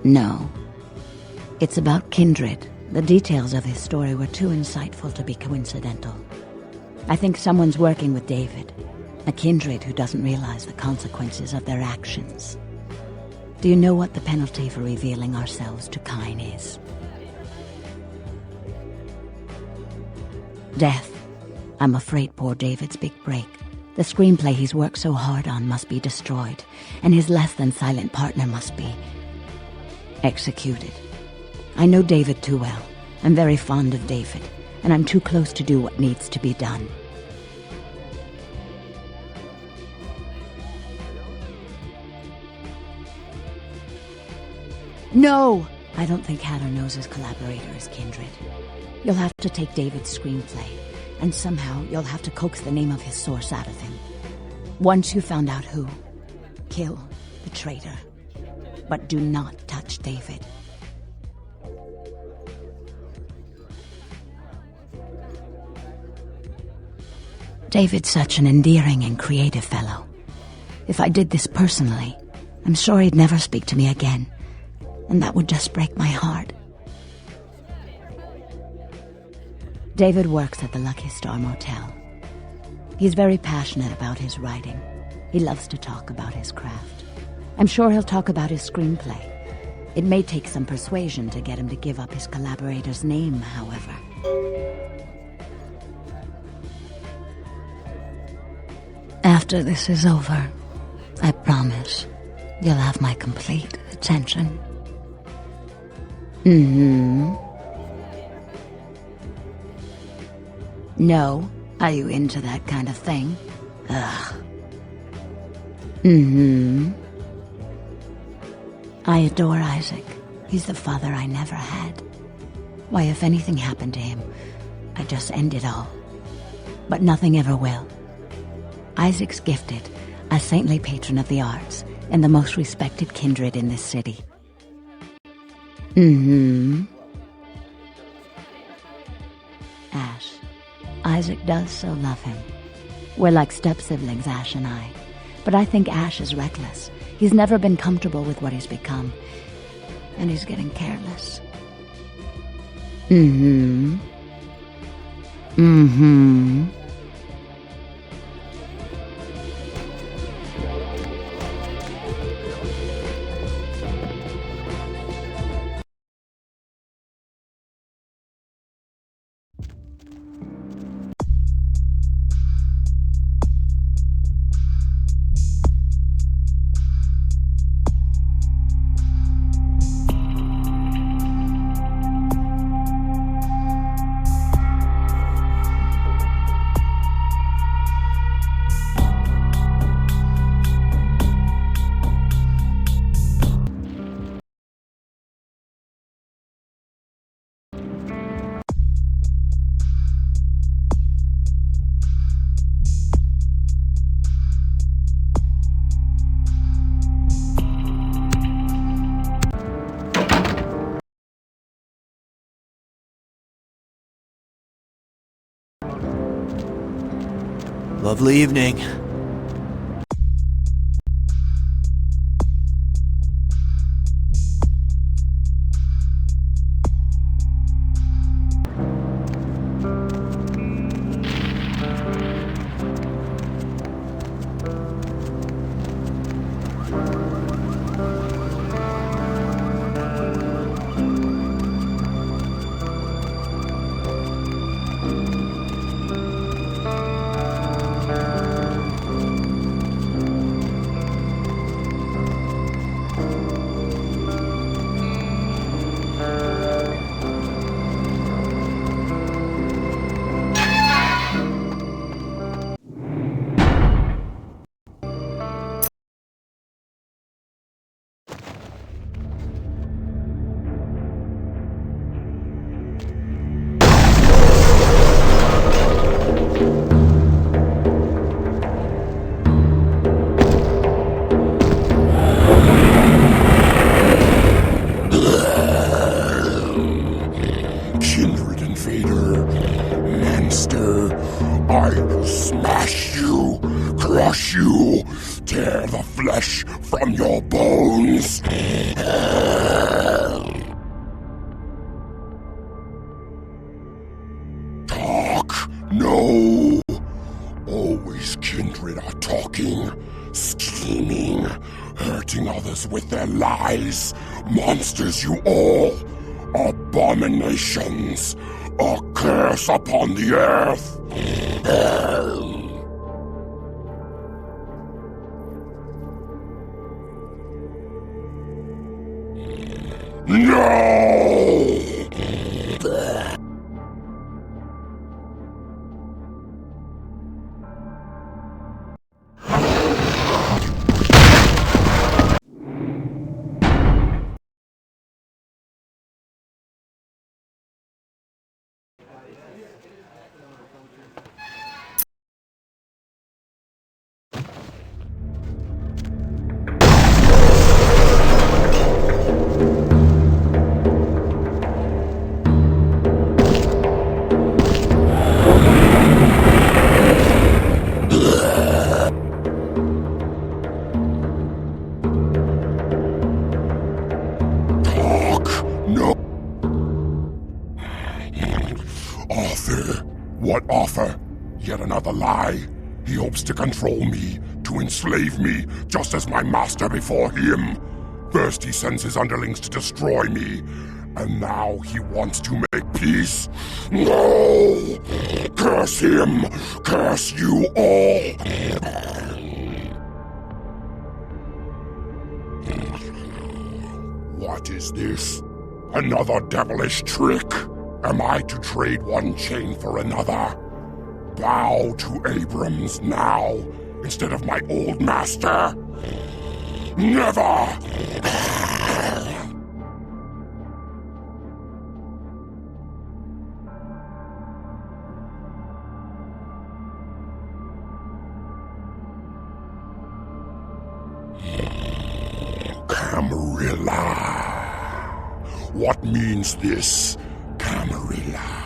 [SPEAKER 4] No. It's about kindred. The details of his story were too insightful to be coincidental. I think someone's working with David, a kindred who doesn't realize the consequences of their actions. Do you know what the penalty for revealing ourselves to Kine is? Death. I'm afraid poor David's big break. The screenplay he's worked so hard on must be destroyed, and his less-than-silent partner must be executed. I know David too well. I'm very fond of David, and I'm too close to do what needs to be done. No! I don't think Hatter knows his collaborator is kindred. You'll have to take David's screenplay, and somehow you'll have to coax the name of his source out of him. Once you found out who, kill the traitor. But do not touch David. David's such an endearing and creative fellow. If I did this personally, I'm sure he'd never speak to me again, and that would just break my heart. David works at the Lucky Star Motel. He's very passionate about his writing. He loves to talk about his craft. I'm sure he'll talk about his screenplay. It may take some persuasion to get him to give up his collaborator's name, however. After this is over, I promise you'll have my complete attention. No? Are you into that kind of thing? Ugh. I adore Isaac. He's the father I never had. Why, if anything happened to him, I'd just end it all. But nothing ever will. Isaac's gifted, a saintly patron of the arts, and the most respected kindred in this city. Ash. Isaac does so love him. We're like step-siblings, Ash and I. But I think Ash is reckless. He's never been comfortable with what he's become. And he's getting careless.
[SPEAKER 2] Lovely evening.
[SPEAKER 13] flesh from your bones. Talk? No. Always kindred are talking, scheming, hurting others with their lies. Monsters you all. Abominations. A curse upon the earth. No! What offer? Yet another lie. He hopes to control me, to enslave me, just as my master before him. First he sends his underlings to destroy me, and now he wants to make peace. No! Curse him! Curse you all! What is this? Another devilish trick? Am I to trade one chain for another? Bow to Abrams now, instead of my old master? Never! Camarilla. What means this, Camarilla?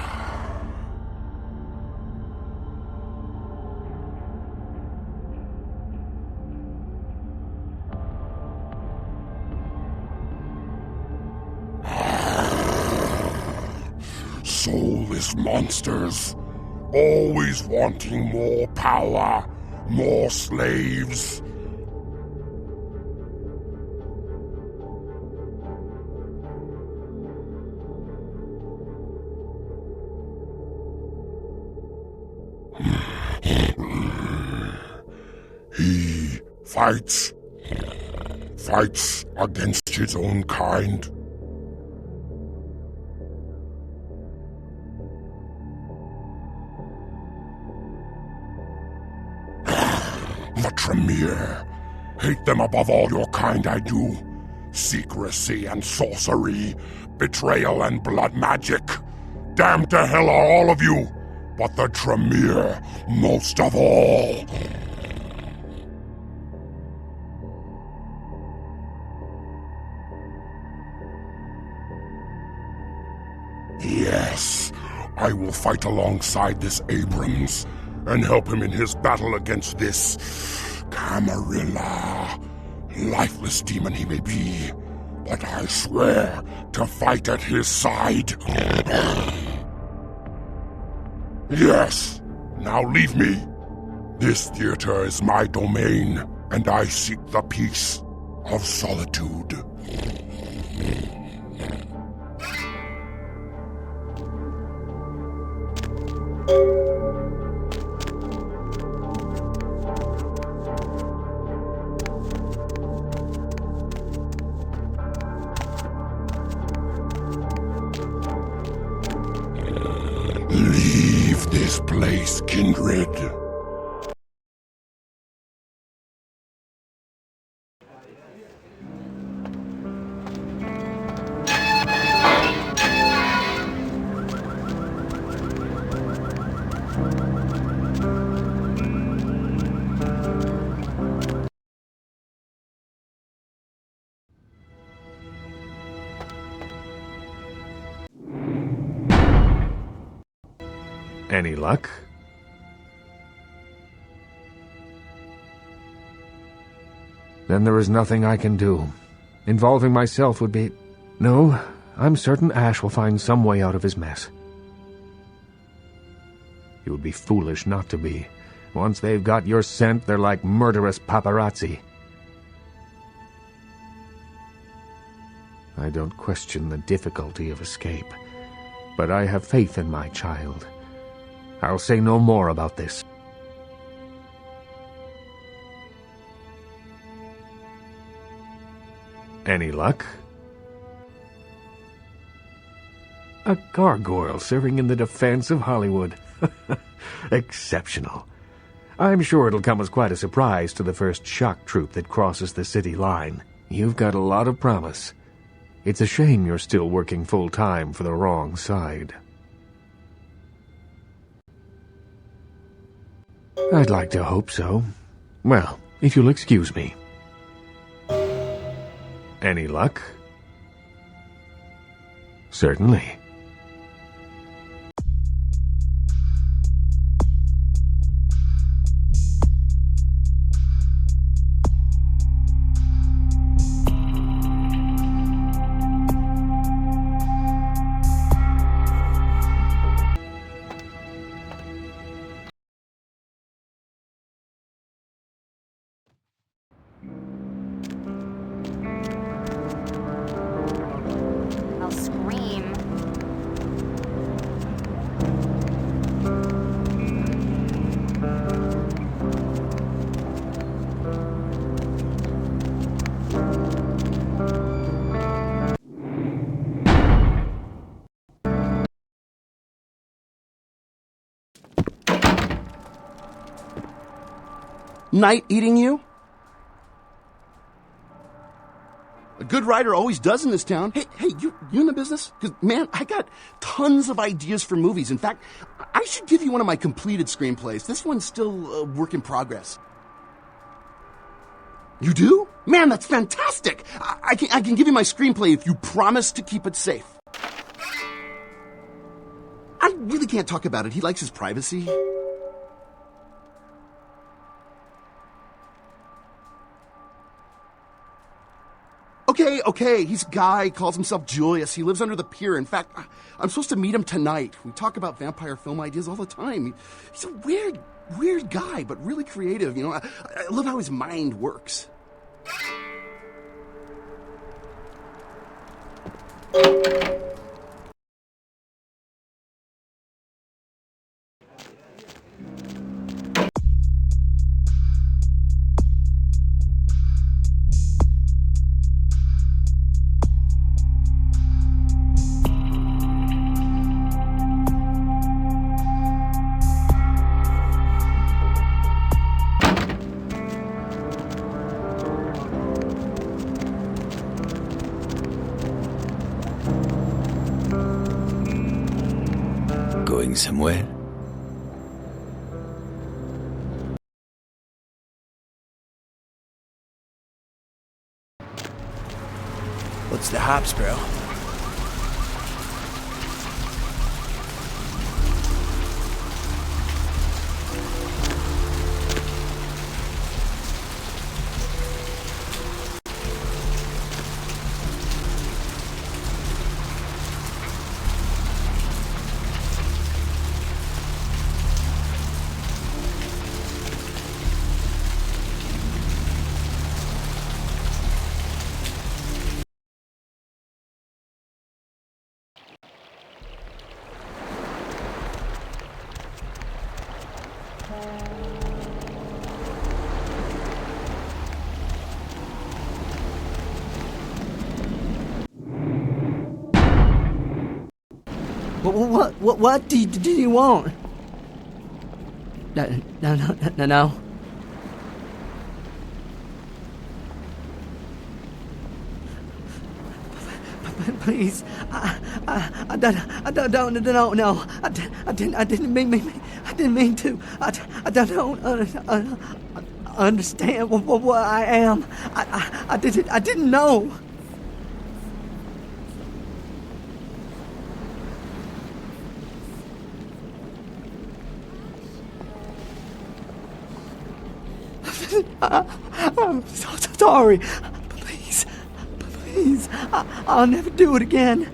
[SPEAKER 13] Soulless monsters, always wanting more power, more slaves. He fights against his own kind. The Tremere. Hate them above all your kind, I do. Secrecy and sorcery, betrayal and blood magic. Damned to hell are all of you, but the Tremere most of all. Yes, I will fight alongside this Abrams and help him in his battle against this Camarilla. Lifeless demon he may be, but I swear to fight at his side. Yes, now leave me. This theater is my domain, and I seek the peace of solitude. Leave this place, kindred.
[SPEAKER 11] Any luck? then there is nothing I can do. Involving myself would be... No, I'm certain Ash will find some way out of his mess. It would be foolish not to be. Once they've got your scent, they're like murderous paparazzi. I don't question the difficulty of escape, but I have faith in my child. I'll say no more about this. Any luck? A gargoyle serving in the defense of Hollywood. Exceptional. I'm sure it'll come as quite a surprise to the first shock troop that crosses the city line. You've got a lot of promise. It's a shame you're still working full-time for the wrong side. I'd like to hope so. Well, if you'll excuse me. Any luck? Certainly.
[SPEAKER 5] I'll scream.
[SPEAKER 14] Night eating you? A good writer always does in this town. Hey, you in the business? Because, man, I got tons of ideas for movies. In fact, I should give you one of my completed screenplays. This one's still a work in progress. You do? Man, that's fantastic! I can give you my screenplay if you promise to keep it safe. I really can't talk about it. He likes his privacy. Okay, he's a guy, calls himself Julius. He lives under the pier. In fact, I'm supposed to meet him tonight. We talk about vampire film ideas all the time. He's a weird guy, but really creative, you know. I love how his mind works.
[SPEAKER 2] Going somewhere? What's the hops, bro?
[SPEAKER 1] What do you want? No. Please, I don't know. I didn't mean to. I don't understand what I am. I didn't know. I'm so sorry. Please, I'll never do it again.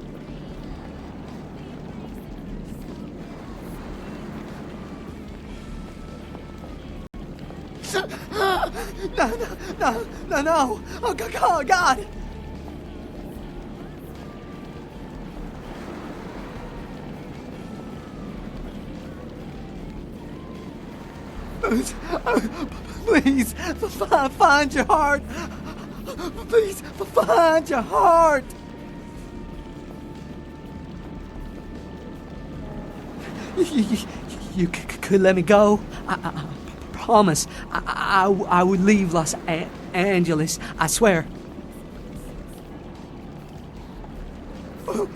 [SPEAKER 1] No. Oh, God. Please, find your heart. Please, find your heart. You could let me go. I promise. I would leave Los Angeles. I swear.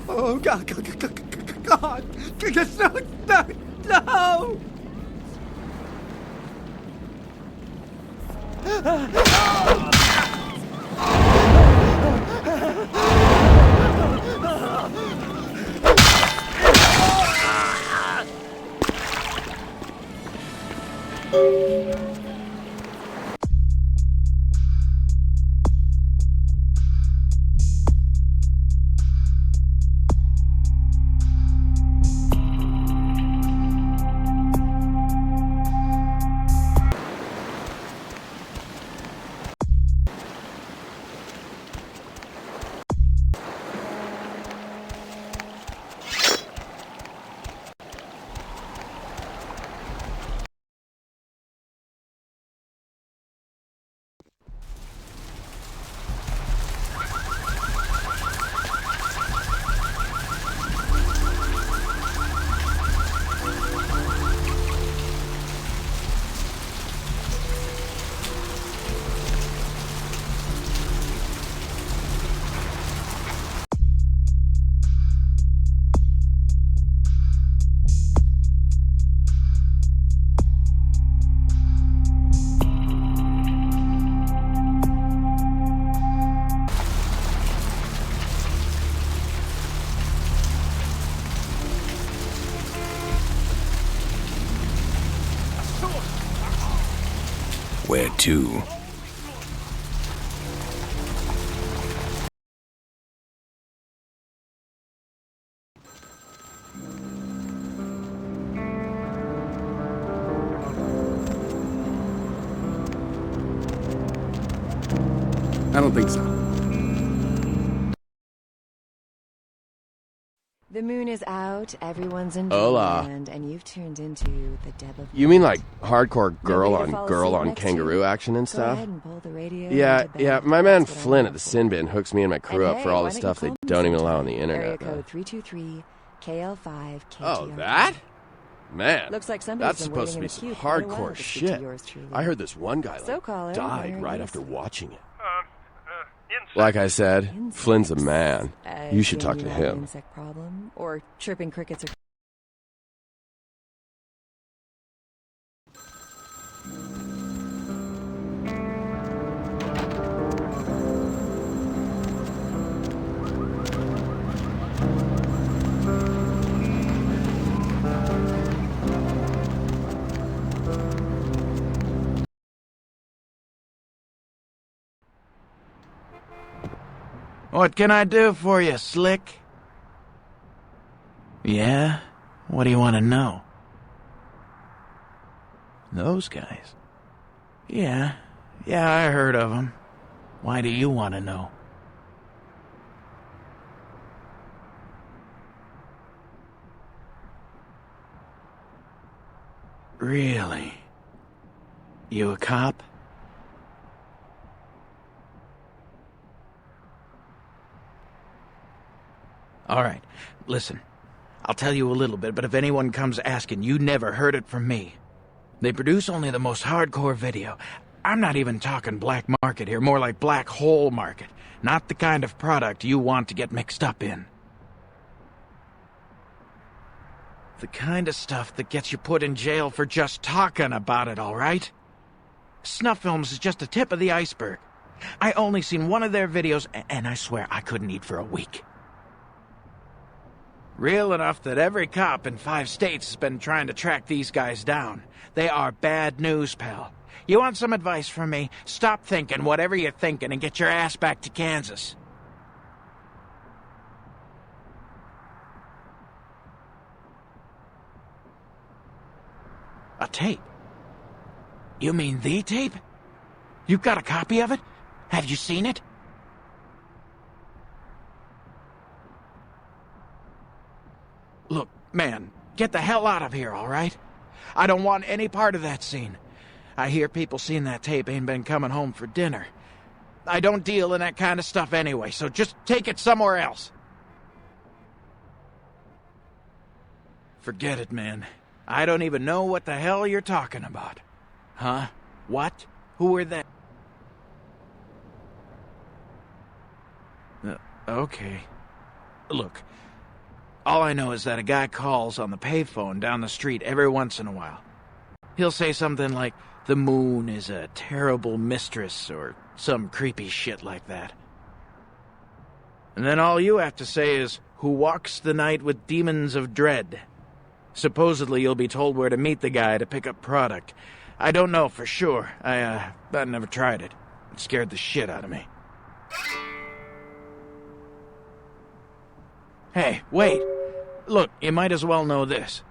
[SPEAKER 1] Oh God! No!
[SPEAKER 15] Where to?
[SPEAKER 8] I don't think so.
[SPEAKER 10] The moon is out, everyone's in
[SPEAKER 16] Hola.
[SPEAKER 10] dreamland, and you've turned into the Deb of
[SPEAKER 16] You mean like hardcore
[SPEAKER 10] Nobody to fall
[SPEAKER 16] girl
[SPEAKER 10] asleep
[SPEAKER 16] on
[SPEAKER 10] next to
[SPEAKER 16] kangaroo
[SPEAKER 10] you?
[SPEAKER 16] action and
[SPEAKER 10] Go
[SPEAKER 16] stuff?
[SPEAKER 10] ahead and pull the radio
[SPEAKER 16] Yeah,
[SPEAKER 10] into
[SPEAKER 16] yeah.
[SPEAKER 10] bed.
[SPEAKER 16] My man
[SPEAKER 10] That's what I'm
[SPEAKER 16] Flynn
[SPEAKER 10] here
[SPEAKER 16] at the
[SPEAKER 10] for.
[SPEAKER 16] Sin Bin hooks me and my crew
[SPEAKER 10] And
[SPEAKER 16] up for
[SPEAKER 10] hey,
[SPEAKER 16] all
[SPEAKER 10] why
[SPEAKER 16] the
[SPEAKER 10] don't
[SPEAKER 16] stuff
[SPEAKER 10] you
[SPEAKER 16] they
[SPEAKER 10] call me
[SPEAKER 16] don't even allow on
[SPEAKER 10] sometime?
[SPEAKER 16] the internet.
[SPEAKER 10] Area
[SPEAKER 16] though.
[SPEAKER 10] code 323 KL5 KTR.
[SPEAKER 16] Oh, that? Man,
[SPEAKER 10] Looks like somebody's
[SPEAKER 16] that's
[SPEAKER 10] been
[SPEAKER 16] supposed to
[SPEAKER 10] waiting
[SPEAKER 16] be
[SPEAKER 10] in
[SPEAKER 16] some
[SPEAKER 10] the queue quite a while
[SPEAKER 16] hardcore
[SPEAKER 10] to speak to
[SPEAKER 16] shit.
[SPEAKER 10] yours truly.
[SPEAKER 16] I heard this one guy
[SPEAKER 10] So, caller,
[SPEAKER 16] died
[SPEAKER 10] where
[SPEAKER 16] right
[SPEAKER 10] is
[SPEAKER 16] after
[SPEAKER 10] he?
[SPEAKER 16] watching it. Like I said, Flynn's a man. You should talk to
[SPEAKER 10] You have an
[SPEAKER 16] him.
[SPEAKER 10] insect problem or chirping crickets or
[SPEAKER 9] What can I do for you, Slick? Yeah? What do you want to know? Those guys? Yeah, I heard of them. Why do you want to know? Really? You a cop? All right, listen. I'll tell you a little bit, but if anyone comes asking, you never heard it from me. They produce only the most hardcore video. I'm not even talking black market here, more like black hole market. Not the kind of product you want to get mixed up in. The kind of stuff that gets you put in jail for just talking about it, all right? Snuff films is just the tip of the iceberg. I only seen one of their videos, and I swear I couldn't eat for a week. Real enough that every cop in 5 states has been trying to track these guys down. They are bad news, pal. You want some advice from me? Stop thinking whatever you're thinking and get your ass back to Kansas. A tape? You mean the tape? You've got a copy of it? Have you seen it? Look, man, get the hell out of here, all right? I don't want any part of that scene. I hear people seeing that tape ain't been coming home for dinner. I don't deal in that kind of stuff anyway, so just take it somewhere else. Forget it, man. I don't even know what the hell you're talking about. Huh? What? Who are they? Okay. Look, all I know is that a guy calls on the payphone down the street every once in a while. He'll say something like, the moon is a terrible mistress, or some creepy shit like that. And then all you have to say is, who walks the night with demons of dread. Supposedly you'll be told where to meet the guy to pick up product. I don't know for sure. I never tried it. It scared the shit out of me. Hey, wait. Look, you might as well know this.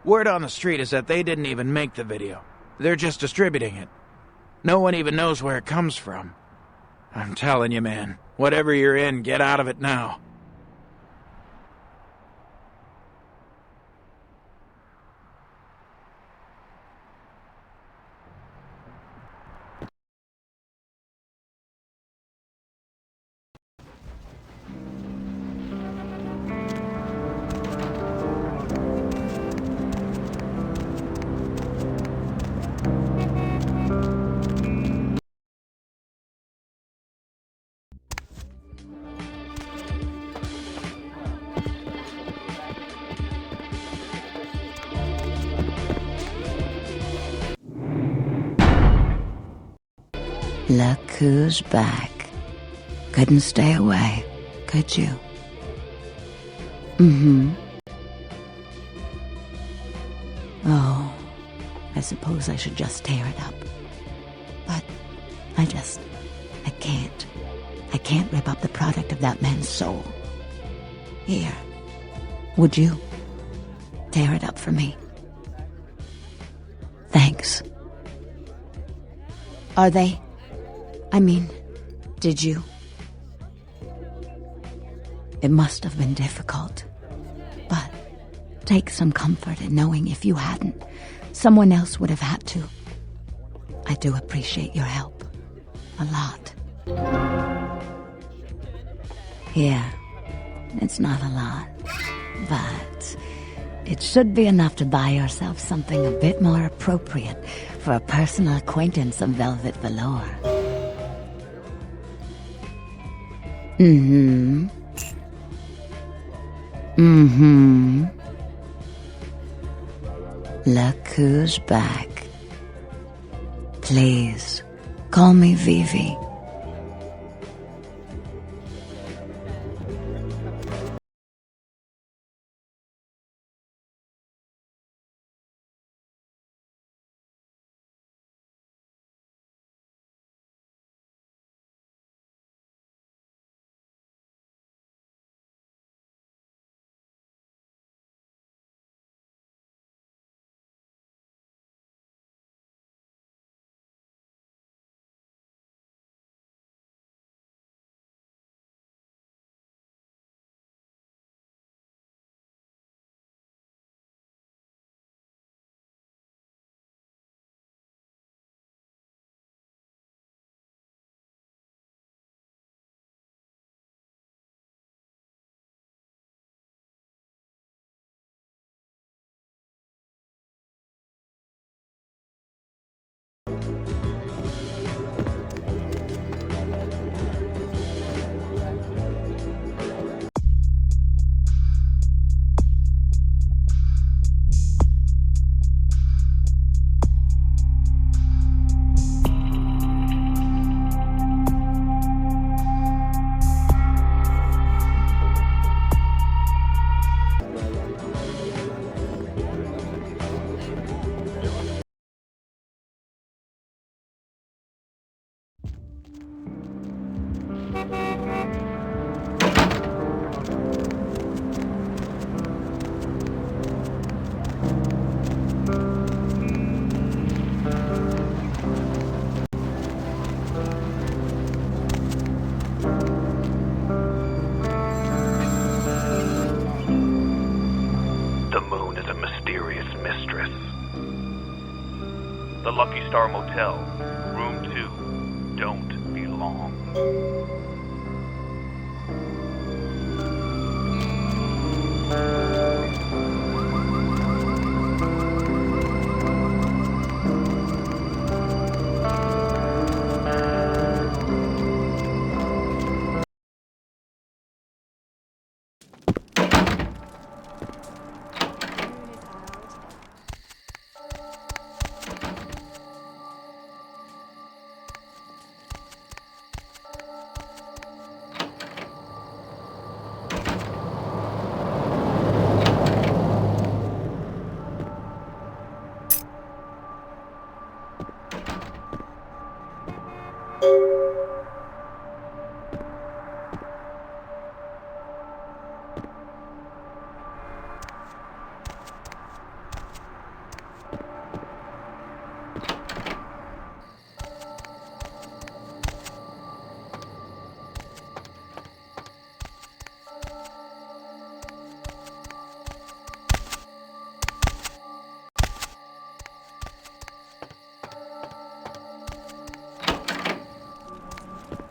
[SPEAKER 9] Word on the street is that they didn't even make the video. They're just distributing it. No one even knows where it comes from. I'm telling you, man, whatever you're in, get out of it now.
[SPEAKER 4] Look who's back. Couldn't stay away, could you? Mm-hmm. Oh, I suppose I should just tear it up. But I can't. I can't rip up the product of that man's soul. Here, would you tear it up for me? Thanks. Are they? I mean, did you? It must have been difficult. But take some comfort in knowing if you hadn't, someone else would have had to. I do appreciate your help. A lot. Yeah, it's not a lot. But it should be enough to buy yourself something a bit more appropriate for a personal acquaintance of velvet velour. Mm-hmm. Mm-hmm. Look who's back. Please, call me Vivi.
[SPEAKER 17] The moon is a mysterious mistress. The Lucky Star Motel, room 2, don't be long.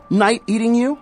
[SPEAKER 14] Night eating you?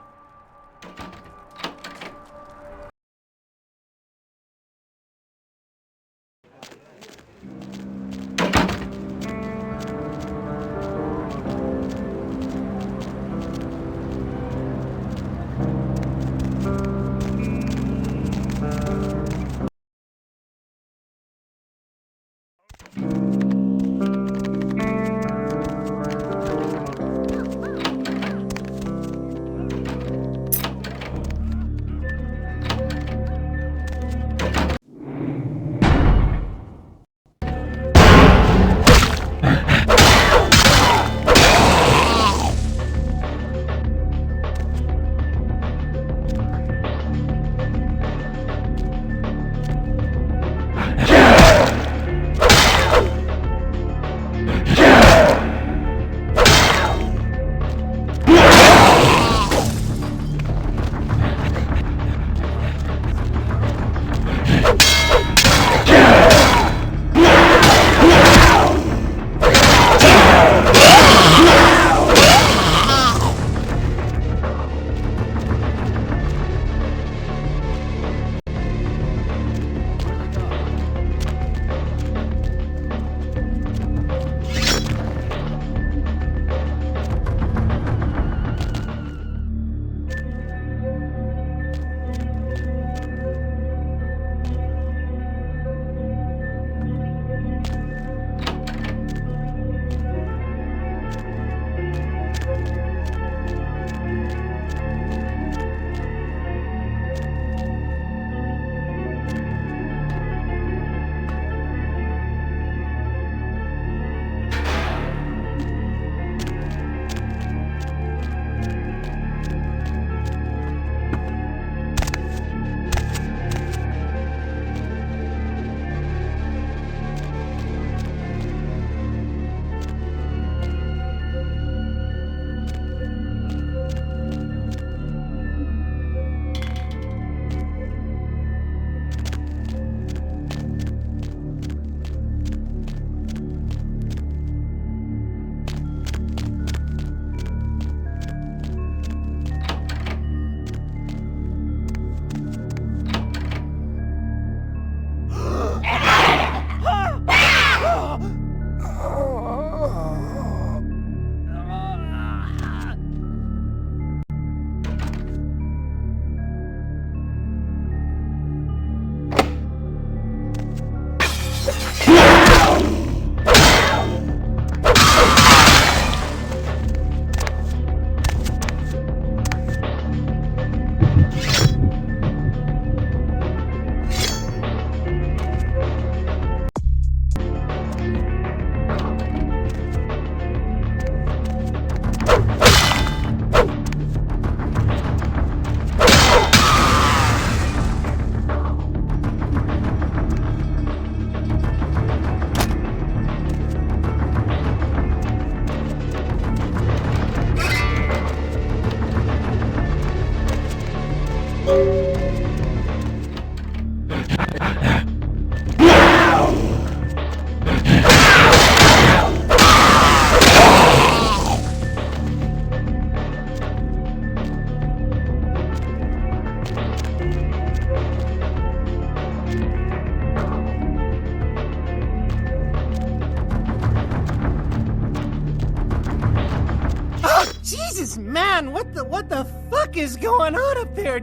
[SPEAKER 18] Jesus, man, what the fuck is going on up there?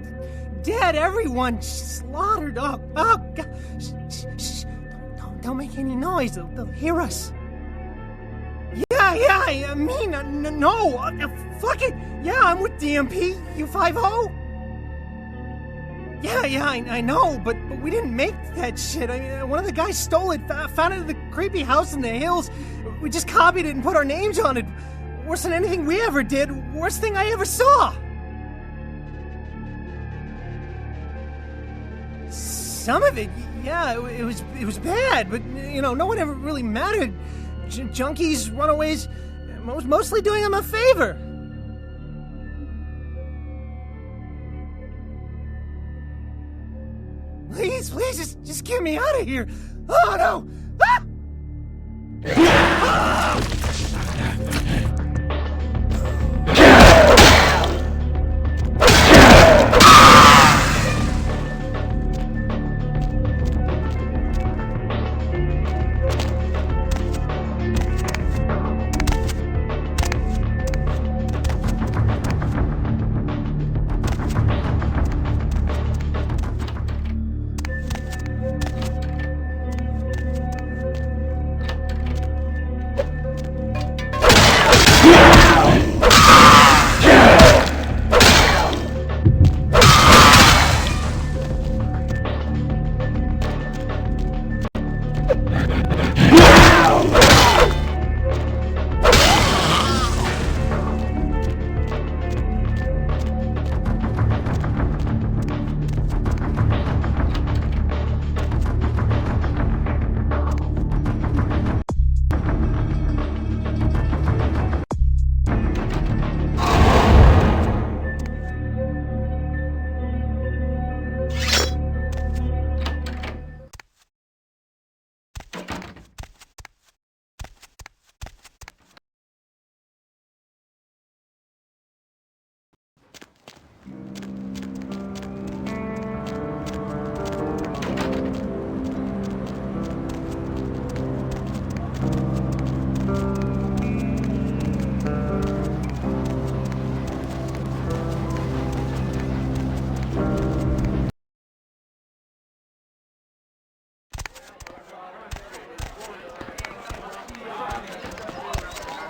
[SPEAKER 18] Dead, everyone slaughtered. Oh, God. Shh. Don't make any noise. They'll hear us. Yeah, I mean, no. Fuck it. Yeah, I'm with DMP. You 5-0? Yeah, I know, but we didn't make that shit. I mean, one of the guys stole it, found it at the creepy house in the hills. We just copied it and put our names on it. Worse than anything we ever did. Worst thing I ever saw. Some of it, yeah, it was bad, but no one ever really mattered. Junkies, runaways, mostly doing them a favor. Please, just get me out of here. Oh no! Ah!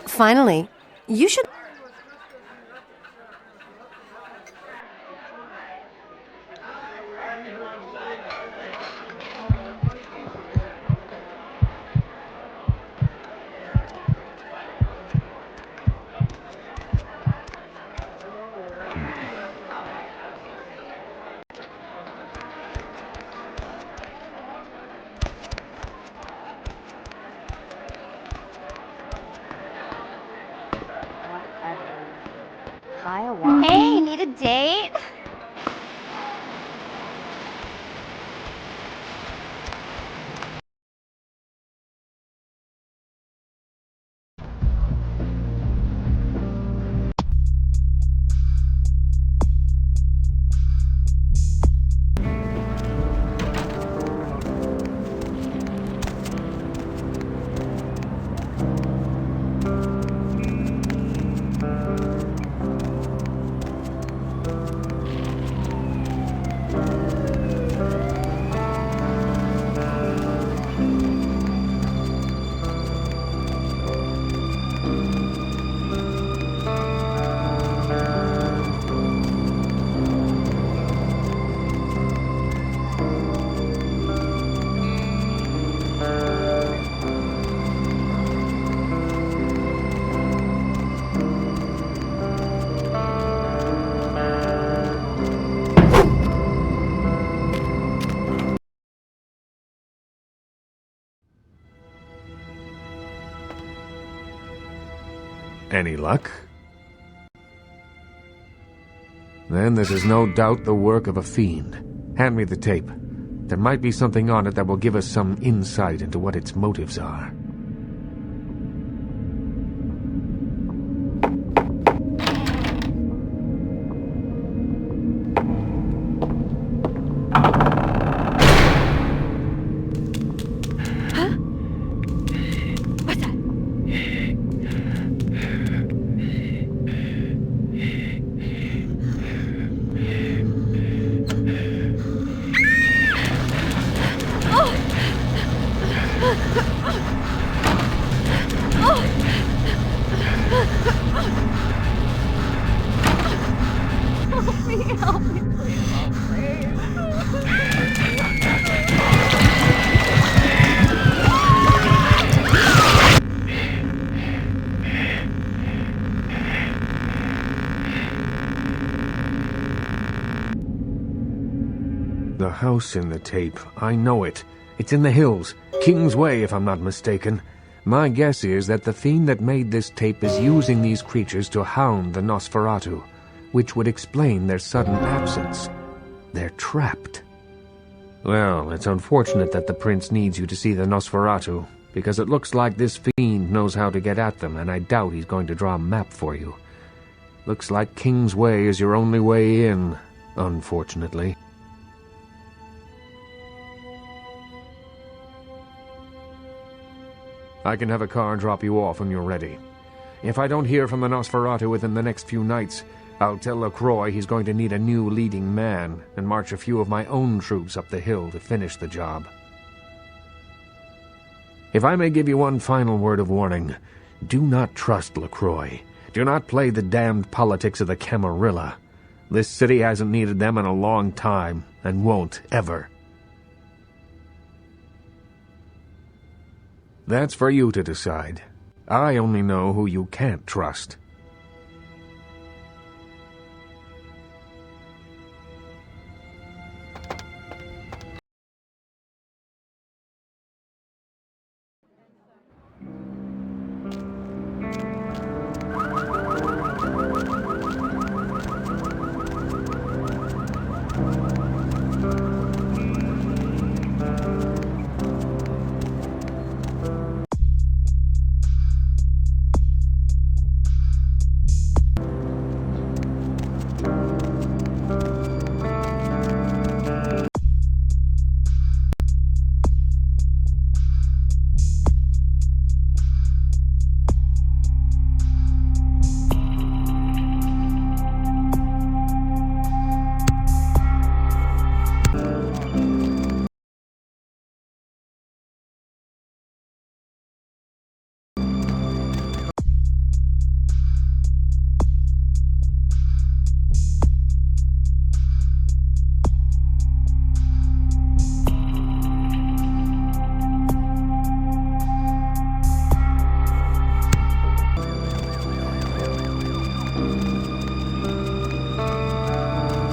[SPEAKER 19] Finally, you should...
[SPEAKER 5] Hey, need a date?
[SPEAKER 11] Any luck? Then this is no doubt the work of a fiend. Hand me the tape. There might be something on it that will give us some insight into what its motives are. The house in the tape. I know it. It's in the hills. King's Way, if I'm not mistaken. My guess is that the fiend that made this tape is using these creatures to hound the Nosferatu, which would explain their sudden absence. They're trapped. Well, it's unfortunate that the prince needs you to see the Nosferatu, because it looks like this fiend knows how to get at them, and I doubt he's going to draw a map for you. Looks like King's Way is your only way in, unfortunately. I can have a car drop you off when you're ready. If I don't hear from the Nosferatu within the next few nights, I'll tell LaCroix he's going to need a new leading man and march a few of my own troops up the hill to finish the job. If I may give you one final word of warning, do not trust LaCroix. Do not play the damned politics of the Camarilla. This city hasn't needed them in a long time, and won't ever. That's for you to decide. I only know who you can't trust.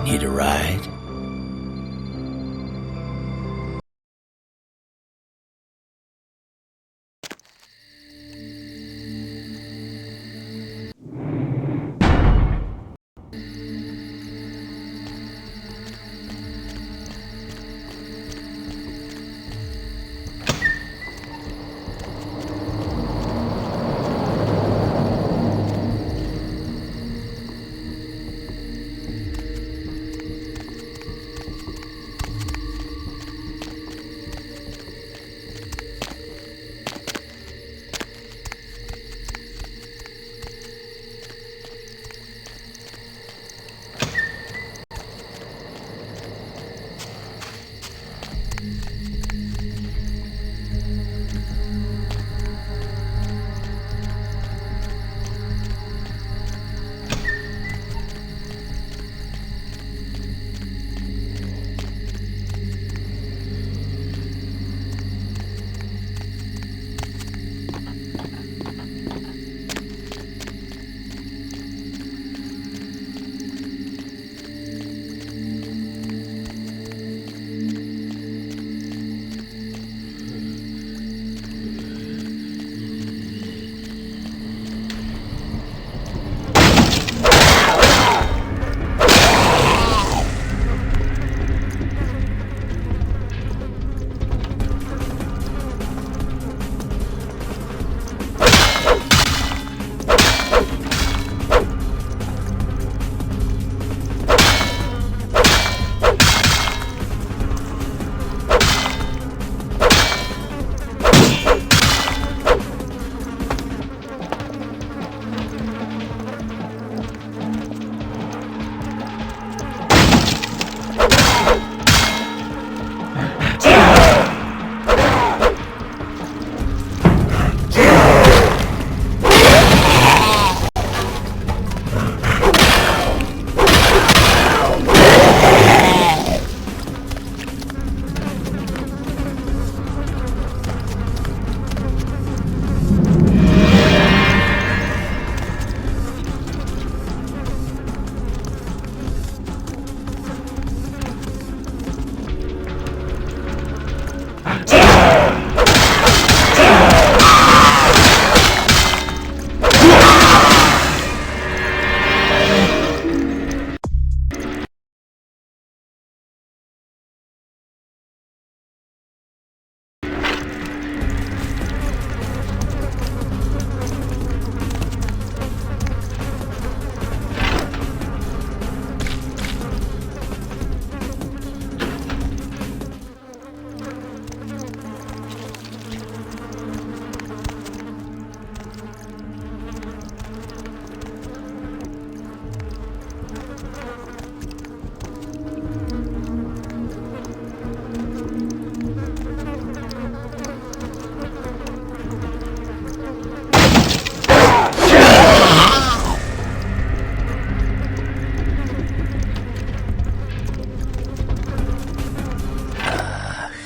[SPEAKER 2] Need a ride?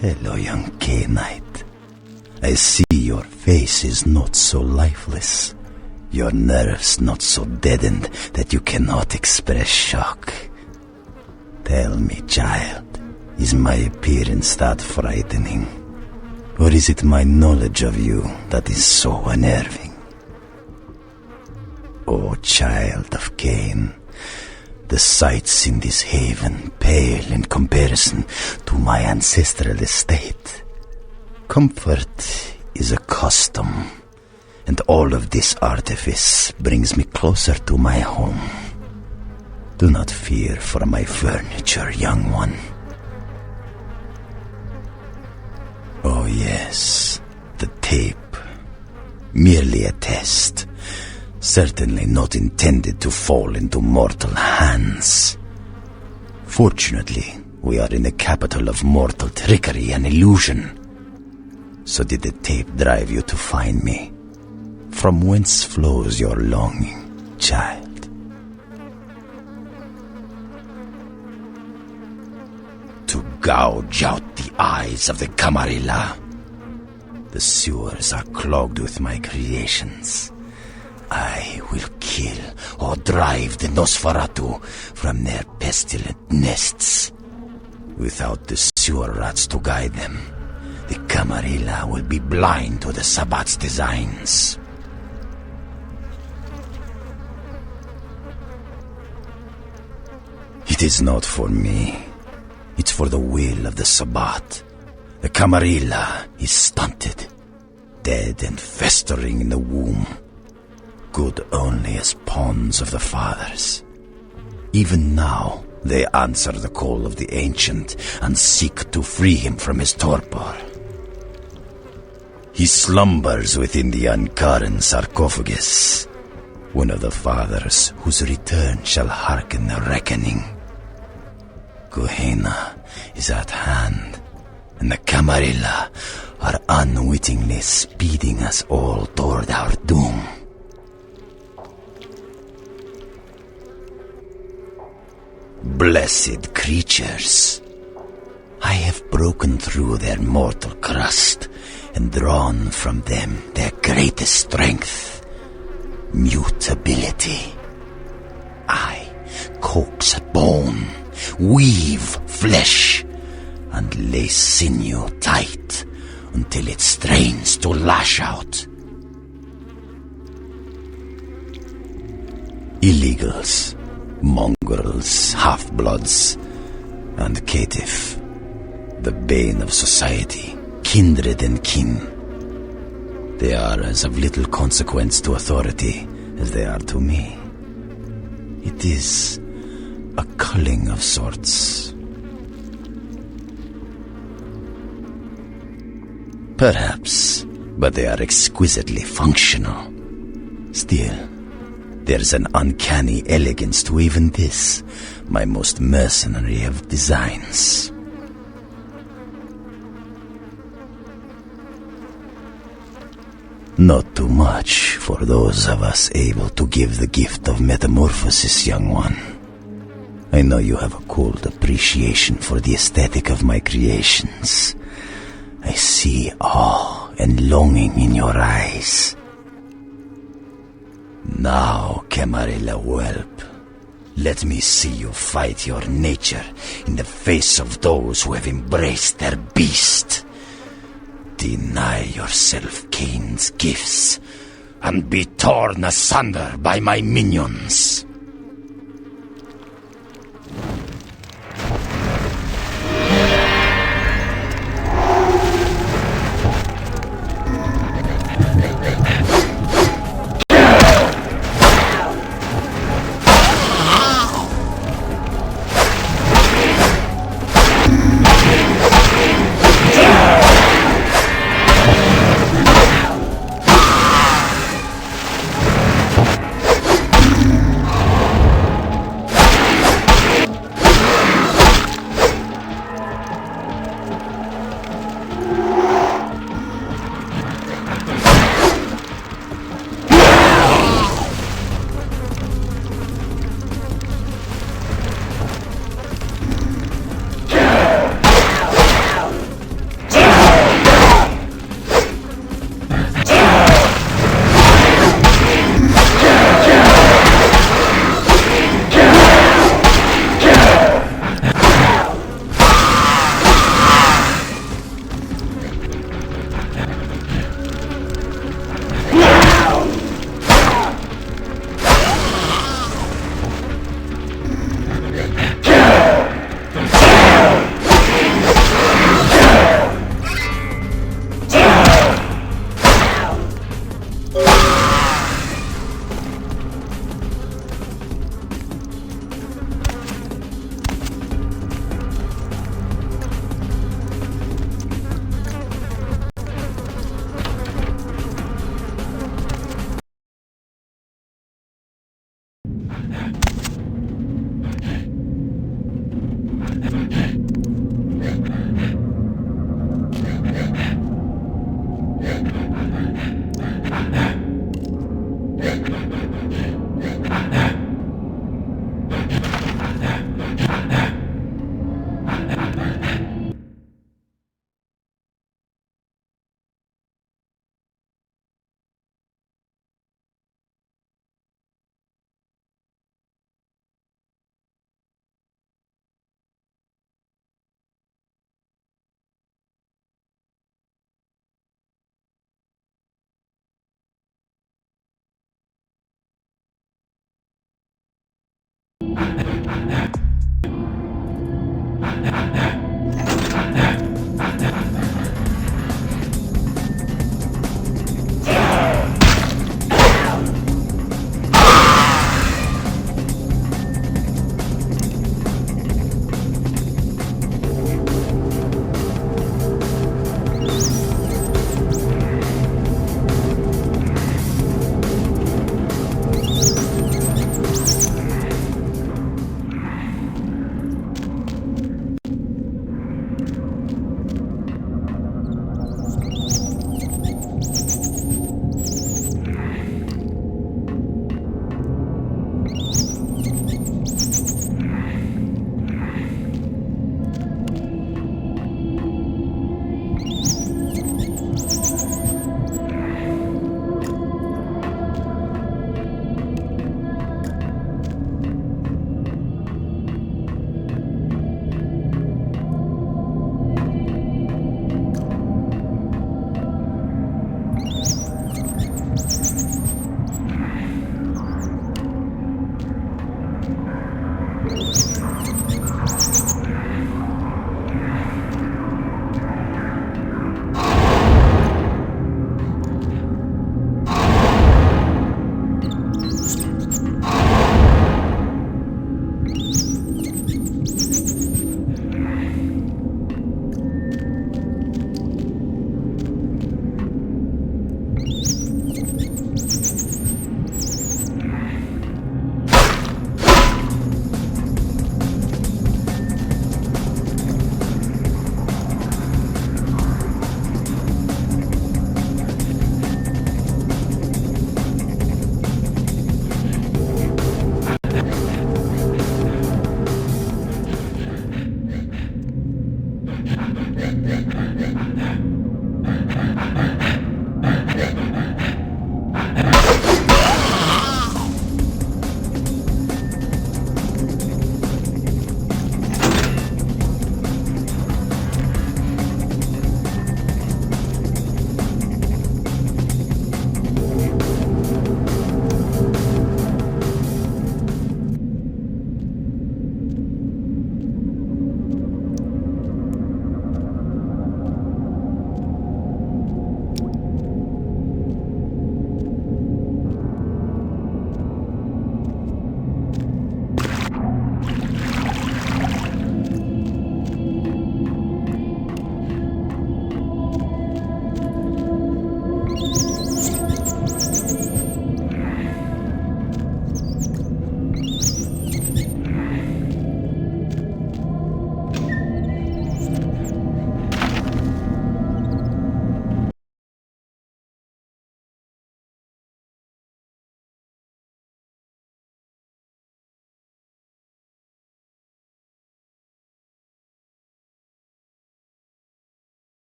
[SPEAKER 19] Hello, young K-Knight. I see your face is not so lifeless. Your nerves not so deadened that you cannot express shock. Tell me, child, is my appearance that frightening? Or is it my knowledge of you that is so unnerving? O child of Cain, the sights in this haven pale in comparison to my ancestral estate. Comfort is a custom, and all of this artifice brings me closer to my home. Do not fear for my furniture, young one. Oh yes, the tape. Merely a test. Certainly not intended to fall into mortal hands. Fortunately, we are in the capital of mortal trickery and illusion. So did the tape drive you to find me? From whence flows your longing, child? To gouge out the eyes of the Camarilla. The sewers are clogged with my creations. I will kill or drive the Nosferatu from their pestilent nests. Without the sewer rats to guide them, the Camarilla will be blind to the Sabbat's designs. It is not for me. It's for the will of the Sabbat. The Camarilla is stunted, dead and festering in the womb. Good only as pawns of the fathers. Even now, they answer the call of the ancient and seek to free him from his torpor. He slumbers within the Ankaran sarcophagus, one of the fathers whose return shall hearken the reckoning. Gehenna is at hand, and the Camarilla are unwittingly speeding us all toward our doom. Blessed creatures! I have broken through their mortal crust and drawn from them their greatest strength, mutability. I coax bone, weave flesh, and lay sinew tight until it strains to lash out. Illegals, mongrels, half-bloods, and caitiff, the bane of society, kindred and kin. They are as of little consequence to authority as they are to me. It is a culling of sorts. Perhaps, but they are exquisitely functional. Still, there's an uncanny elegance to even this, my most mercenary of designs. Not too much for those of us able to give the gift of metamorphosis, young one. I know you have a cold appreciation for the aesthetic of my creations. I see awe and longing in your eyes. Now, Camarilla whelp, let me see you fight your nature in the face of those who have embraced their beast. Deny yourself Cain's gifts, and be torn asunder by my minions.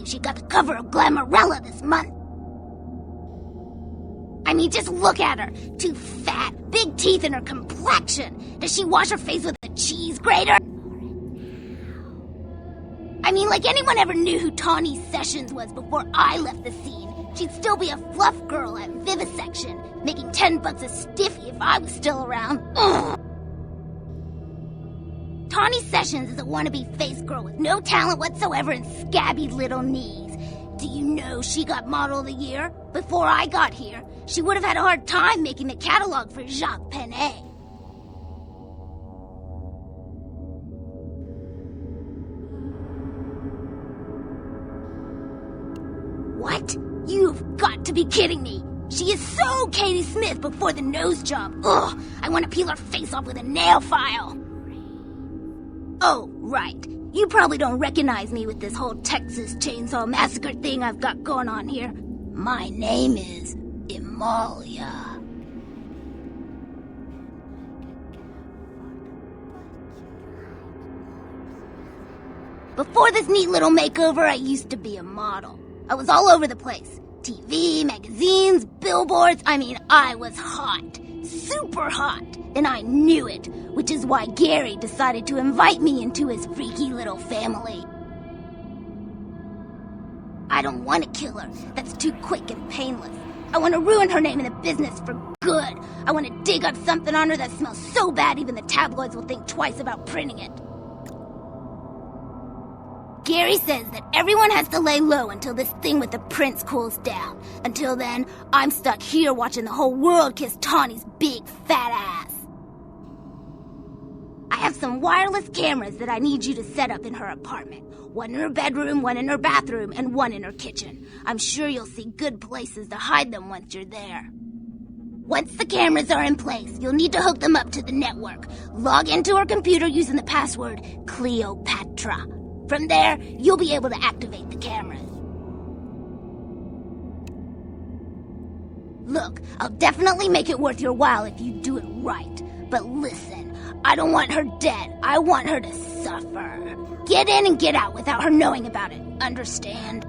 [SPEAKER 5] she got the cover of Glamourella this month. I mean, just look at her. Too fat, big teeth, and her complexion. Does she wash her face with a cheese grater? I mean, like anyone ever knew who Tawny Sessions was before I left the scene, she'd still be a fluff girl at Vivisection, making $10 a stiffy if I was still around. Ugh. Tawny Sessions is a wannabe face girl with no talent whatsoever and scabby little knees. Do you know she got Model of the Year? Before I got here, she would have had a hard time making the catalog for Jacques Penet. What? You've got to be kidding me! She is so Katie Smith before the nose job. Ugh! I want to peel her face off with a nail file. Oh, right. You probably don't recognize me with this whole Texas Chainsaw Massacre thing I've got going on here. My name is Amalia. Before this neat little makeover, I used to be a model. I was all over the place. TV, magazines, billboards. I mean, I was hot. Super hot. And I knew it, which is why Gary decided to invite me into his freaky little family. I don't want to kill her. That's too quick and painless. I want to ruin her name in the business for good. I want to dig up something on her that smells so bad even the tabloids will think twice about printing it. Gary says that everyone has to lay low until this thing with the prince cools down. Until then, I'm stuck here watching the whole world kiss Tawny's big fat ass. I have some wireless cameras that I need you to set up in her apartment. One in her bedroom, one in her bathroom, and one in her kitchen. I'm sure you'll see good places to hide them once you're there. Once the cameras are in place, you'll need to hook them up to the network. Log into her computer using the password Cleopatra. From there, you'll be able to activate the cameras. Look, I'll definitely make it worth your while if you do it right. But listen, I don't want her dead. I want her to suffer. Get in and get out without her knowing about it. Understand?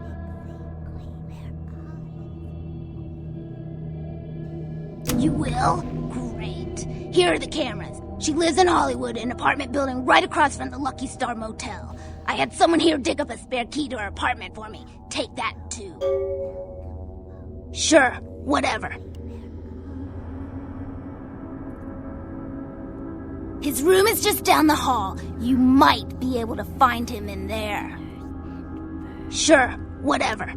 [SPEAKER 5] You will? Great. Here are the cameras. She lives in Hollywood, an apartment building right across from the Lucky Star Motel. I had someone here dig up a spare key to her apartment for me. Take that, too. Sure, whatever. His room is just down the hall. You might be able to find him in there. Sure, whatever.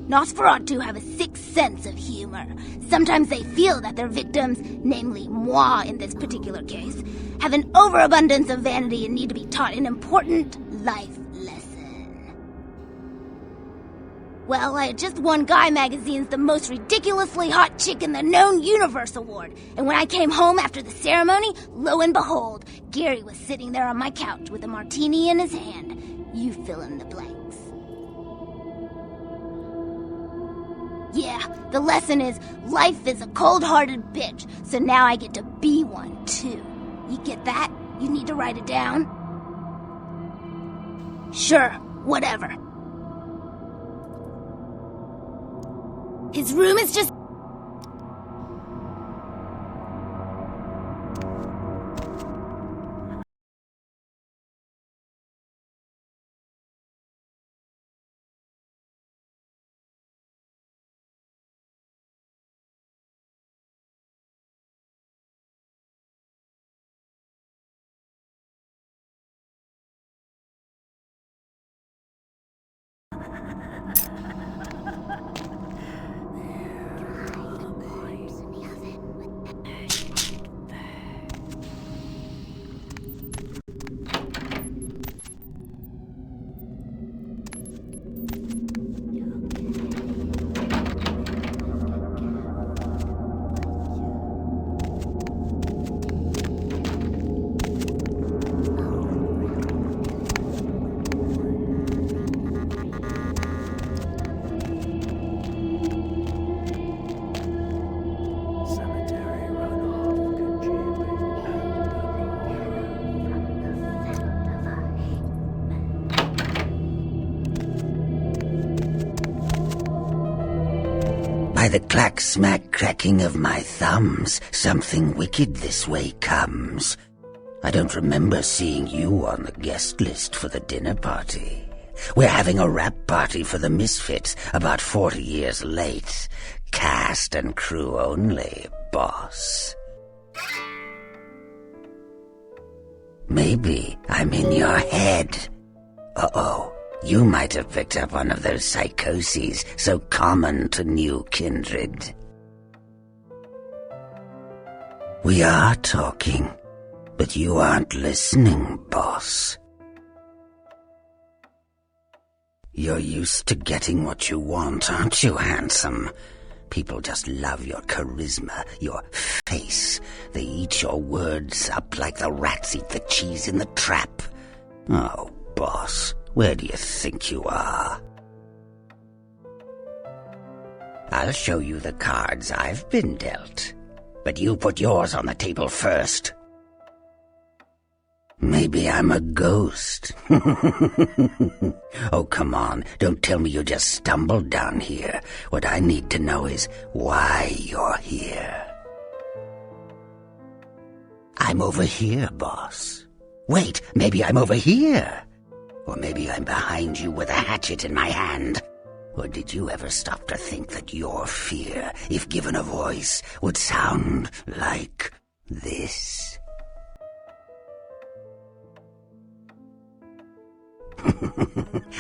[SPEAKER 5] Nosferatu have a sixth sense of humor. Sometimes they feel that their victims, namely moi in this particular case, have an overabundance of vanity and need to be taught an important life lesson. Well, I had just won Guy Magazine's The Most Ridiculously Hot Chick in the Known Universe Award, and when I came home after the ceremony, lo and behold, Gary was sitting there on my couch with a martini in his hand. You fill in the blanks. Yeah, the lesson is life is a cold-hearted bitch, so now I get to be one, too. You get that? You need to write it down? Sure, whatever. His room is just...
[SPEAKER 19] By the clack-smack cracking of my thumbs, something wicked this way comes. I don't remember seeing you on the guest list for the dinner party. We're having a wrap party for the Misfits, about 40 years late. Cast and crew only, boss. Maybe I'm in your head. Uh-oh. You might have picked up one of those psychoses so common to new kindred. We are talking, but you aren't listening, boss. You're used to getting what you want, aren't you, handsome? People just love your charisma, your face. They eat your words up like the rats eat the cheese in the trap. Oh, boss. Where do you think you are? I'll show you the cards I've been dealt. But you put yours on the table first. Maybe I'm a ghost. Oh, come on. Don't tell me you just stumbled down here. What I need to know is why you're here. I'm over here, boss. Wait, maybe I'm over here. Or maybe I'm behind you with a hatchet in my hand. Or did you ever stop to think that your fear, if given a voice, would sound like this?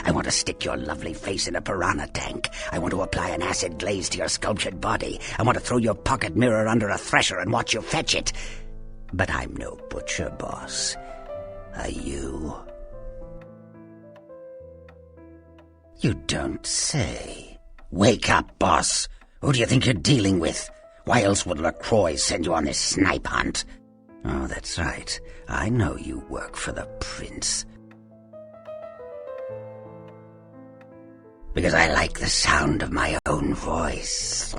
[SPEAKER 19] I want to stick your lovely face in a piranha tank. I want to apply an acid glaze to your sculptured body. I want to throw your pocket mirror under a thresher and watch you fetch it. But I'm no butcher, boss. Are you? You don't say. Wake up, boss. Who do you think you're dealing with? Why else would LaCroix send you on this snipe hunt? Oh, that's right. I know you work for the prince. Because I like the sound of my own voice.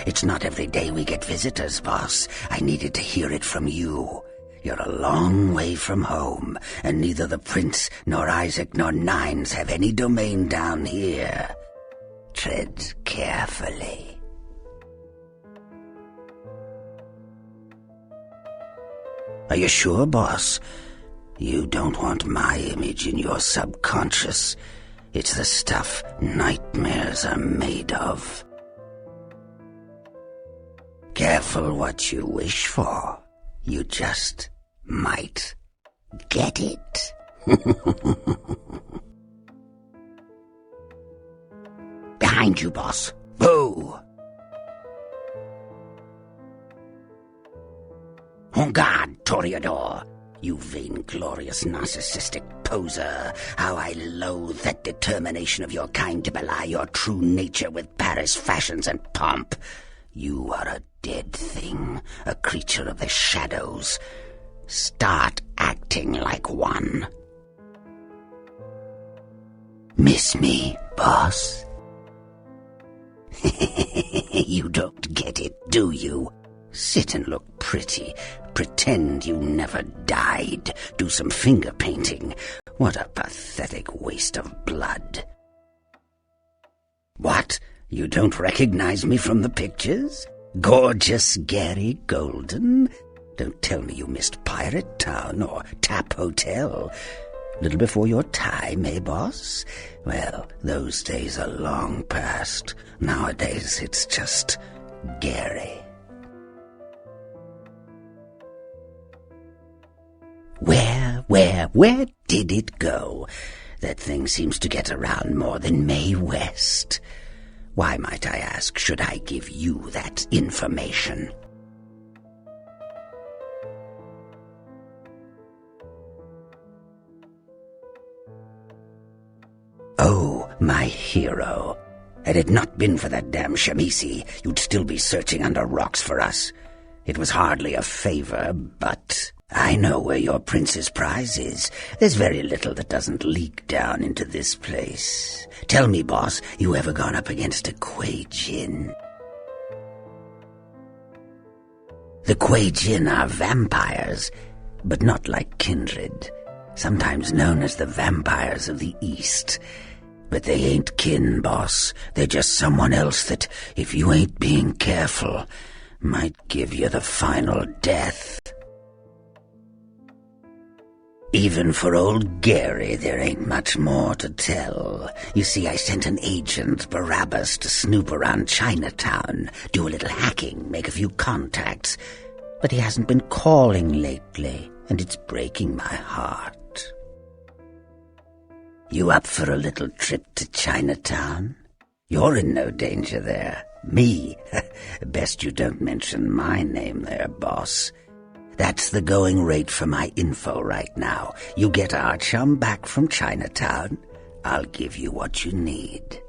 [SPEAKER 19] It's not every day we get visitors, boss. I needed to hear it from you. You're a long way from home, and neither the Prince nor Isaac nor Nines have any domain down here. Tread carefully. Are you sure, boss? You don't want my image in your subconscious. It's the stuff nightmares are made of. Careful what you wish for. You just might get it. Behind you, boss. Boo! En garde, Toreador. You vainglorious, narcissistic poser. How I loathe that determination of your kind to belie your true nature with Paris fashions and pomp. You are a dead thing, a creature of the shadows. Start acting like one. Miss me, boss? You don't get it, do you? Sit and look pretty. Pretend you never died. Do some finger painting. What a pathetic waste of blood. What? You don't recognize me from the pictures? Gorgeous Gary Golden? Don't tell me you missed Pirate Town or Tap Hotel. Little before your time, eh, boss? Well, those days are long past. Nowadays, it's just Gary. Where did it go? That thing seems to get around more than Mae West. Why, might I ask, should I give you that information? Oh, my hero. Had it not been for that damn Shamisi, you'd still be searching under rocks for us. It was hardly a favor, but I know where your prince's prize is. There's very little that doesn't leak down into this place. Tell me, boss, you ever gone up against a Kuei Jin? The Kuei Jin are vampires, but not like kindred, sometimes known as the vampires of the East. But they ain't kin, boss. They're just someone else that, if you ain't being careful, might give you the final death. Even for old Gary, there ain't much more to tell. You see, I sent an agent, Barabbas, to snoop around Chinatown, do a little hacking, make a few contacts. But he hasn't been calling lately, and it's breaking my heart. You up for a little trip to Chinatown? You're in no danger there. Me? Best you don't mention my name there, boss. That's the going rate for my info right now. You get our chum back from Chinatown, I'll give you what you need.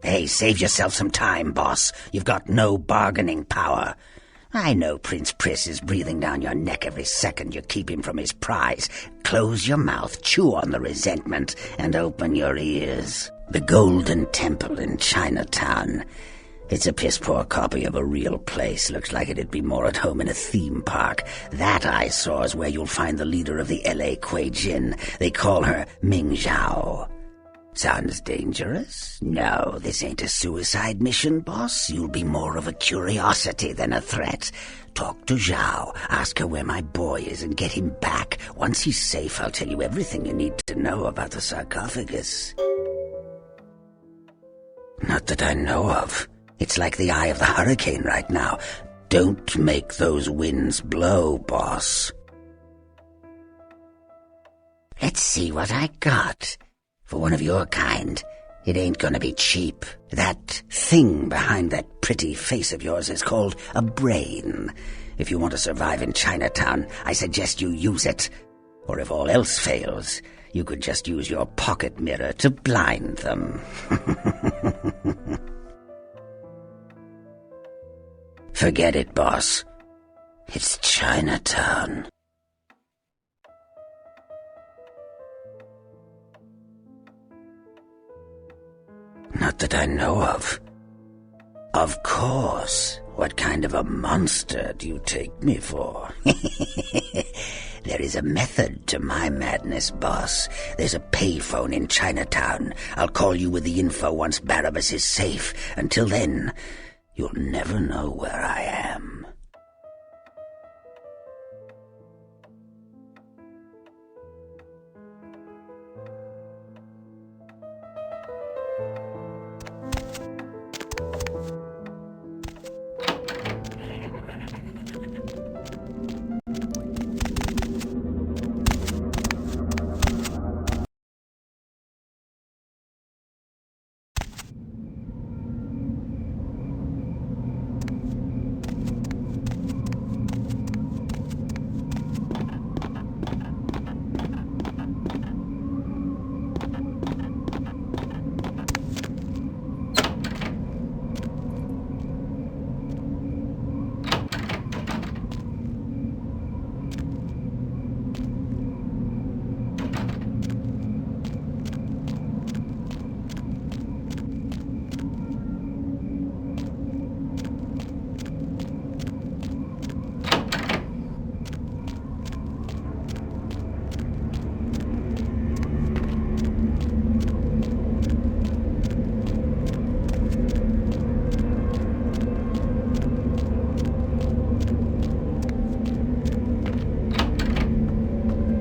[SPEAKER 19] Hey, save yourself some time, boss. You've got no bargaining power. I know Prince Priss is breathing down your neck every second you keep him from his prize. Close your mouth, chew on the resentment, and open your ears. The Golden Temple in Chinatown. It's a piss-poor copy of a real place. Looks like it'd be more at home in a theme park. That I saw is where you'll find the leader of the L.A. Kuei Jin. They call her Ming Zhao. Sounds dangerous? No, this ain't a suicide mission, boss. You'll be more of a curiosity than a threat. Talk to Zhao, ask her where my boy is, and get him back. Once he's safe, I'll tell you everything you need to know about the sarcophagus. Not that I know of. It's like the eye of the hurricane right now. Don't make those winds blow, boss. Let's see what I got. For one of your kind, it ain't gonna be cheap. That thing behind that pretty face of yours is called a brain. If you want to survive in Chinatown, I suggest you use it. Or if all else fails, you could just use your pocket mirror to blind them. Forget it, boss. It's Chinatown. Not that I know of. Of course. What kind of a monster do you take me for? There is a method to my madness, boss. There's a payphone in Chinatown. I'll call you with the info once Barabbas is safe. Until then, you'll never know where I am.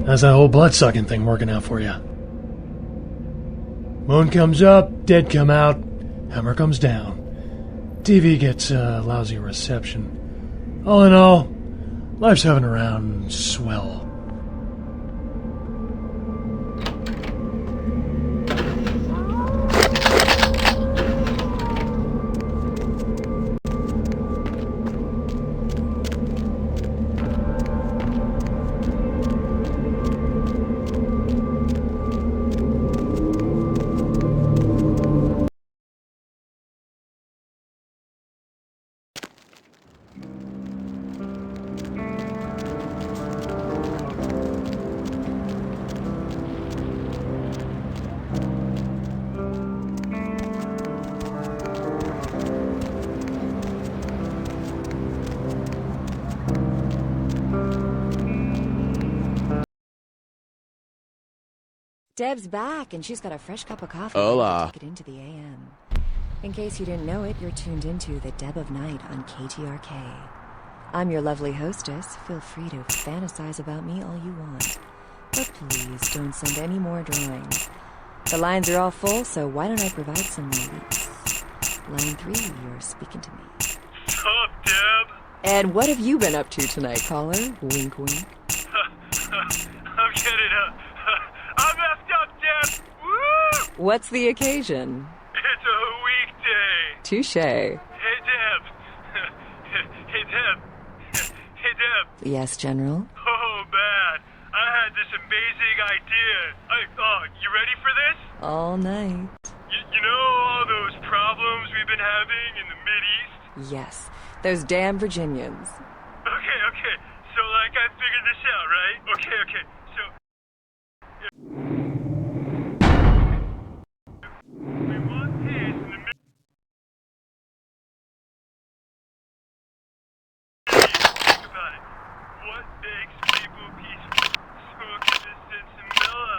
[SPEAKER 12] How's that whole blood-sucking thing working out for you? Moon comes up, dead come out, hammer comes down. TV gets lousy reception. All in all, life's having around swell.
[SPEAKER 10] Deb's back, and she's got a fresh cup of coffee
[SPEAKER 16] Hola.
[SPEAKER 10] to take it into the AM. In case you didn't know it, you're tuned into the Deb of Night on KTRK. I'm your lovely hostess. Feel free to fantasize about me all you want. But please don't send any more drawings. The lines are all full, so why don't I provide some leads? Line 3, you're speaking to me.
[SPEAKER 17] Sup, Deb?
[SPEAKER 10] And what have you been up to tonight, caller? Wink, wink.
[SPEAKER 17] I'm getting up. I'm messed up, Deb! Woo!
[SPEAKER 10] What's the occasion?
[SPEAKER 17] It's a weekday.
[SPEAKER 10] Touche.
[SPEAKER 17] Hey, Deb. Hey, Deb. Hey, Deb.
[SPEAKER 10] Yes, General?
[SPEAKER 17] Oh, man. I had this amazing idea. You ready for this?
[SPEAKER 10] All night.
[SPEAKER 17] You know all those problems we've been having in the Mideast?
[SPEAKER 10] Yes, those damn Virginians.
[SPEAKER 17] Okay. So, I figured this out, right? Okay. So, we want peace in the Mideast. Think about it. What makes people peaceful? Smoking a sensimilla.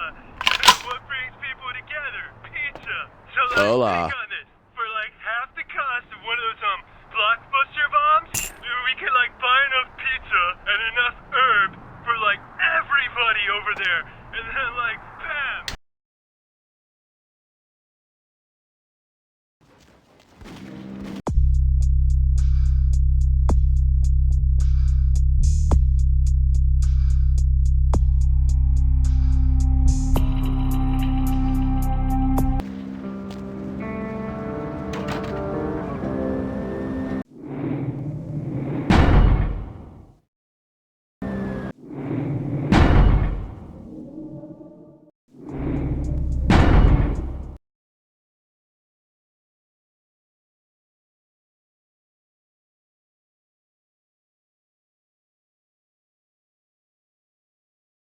[SPEAKER 17] What brings people together? Pizza. So,
[SPEAKER 16] Hola.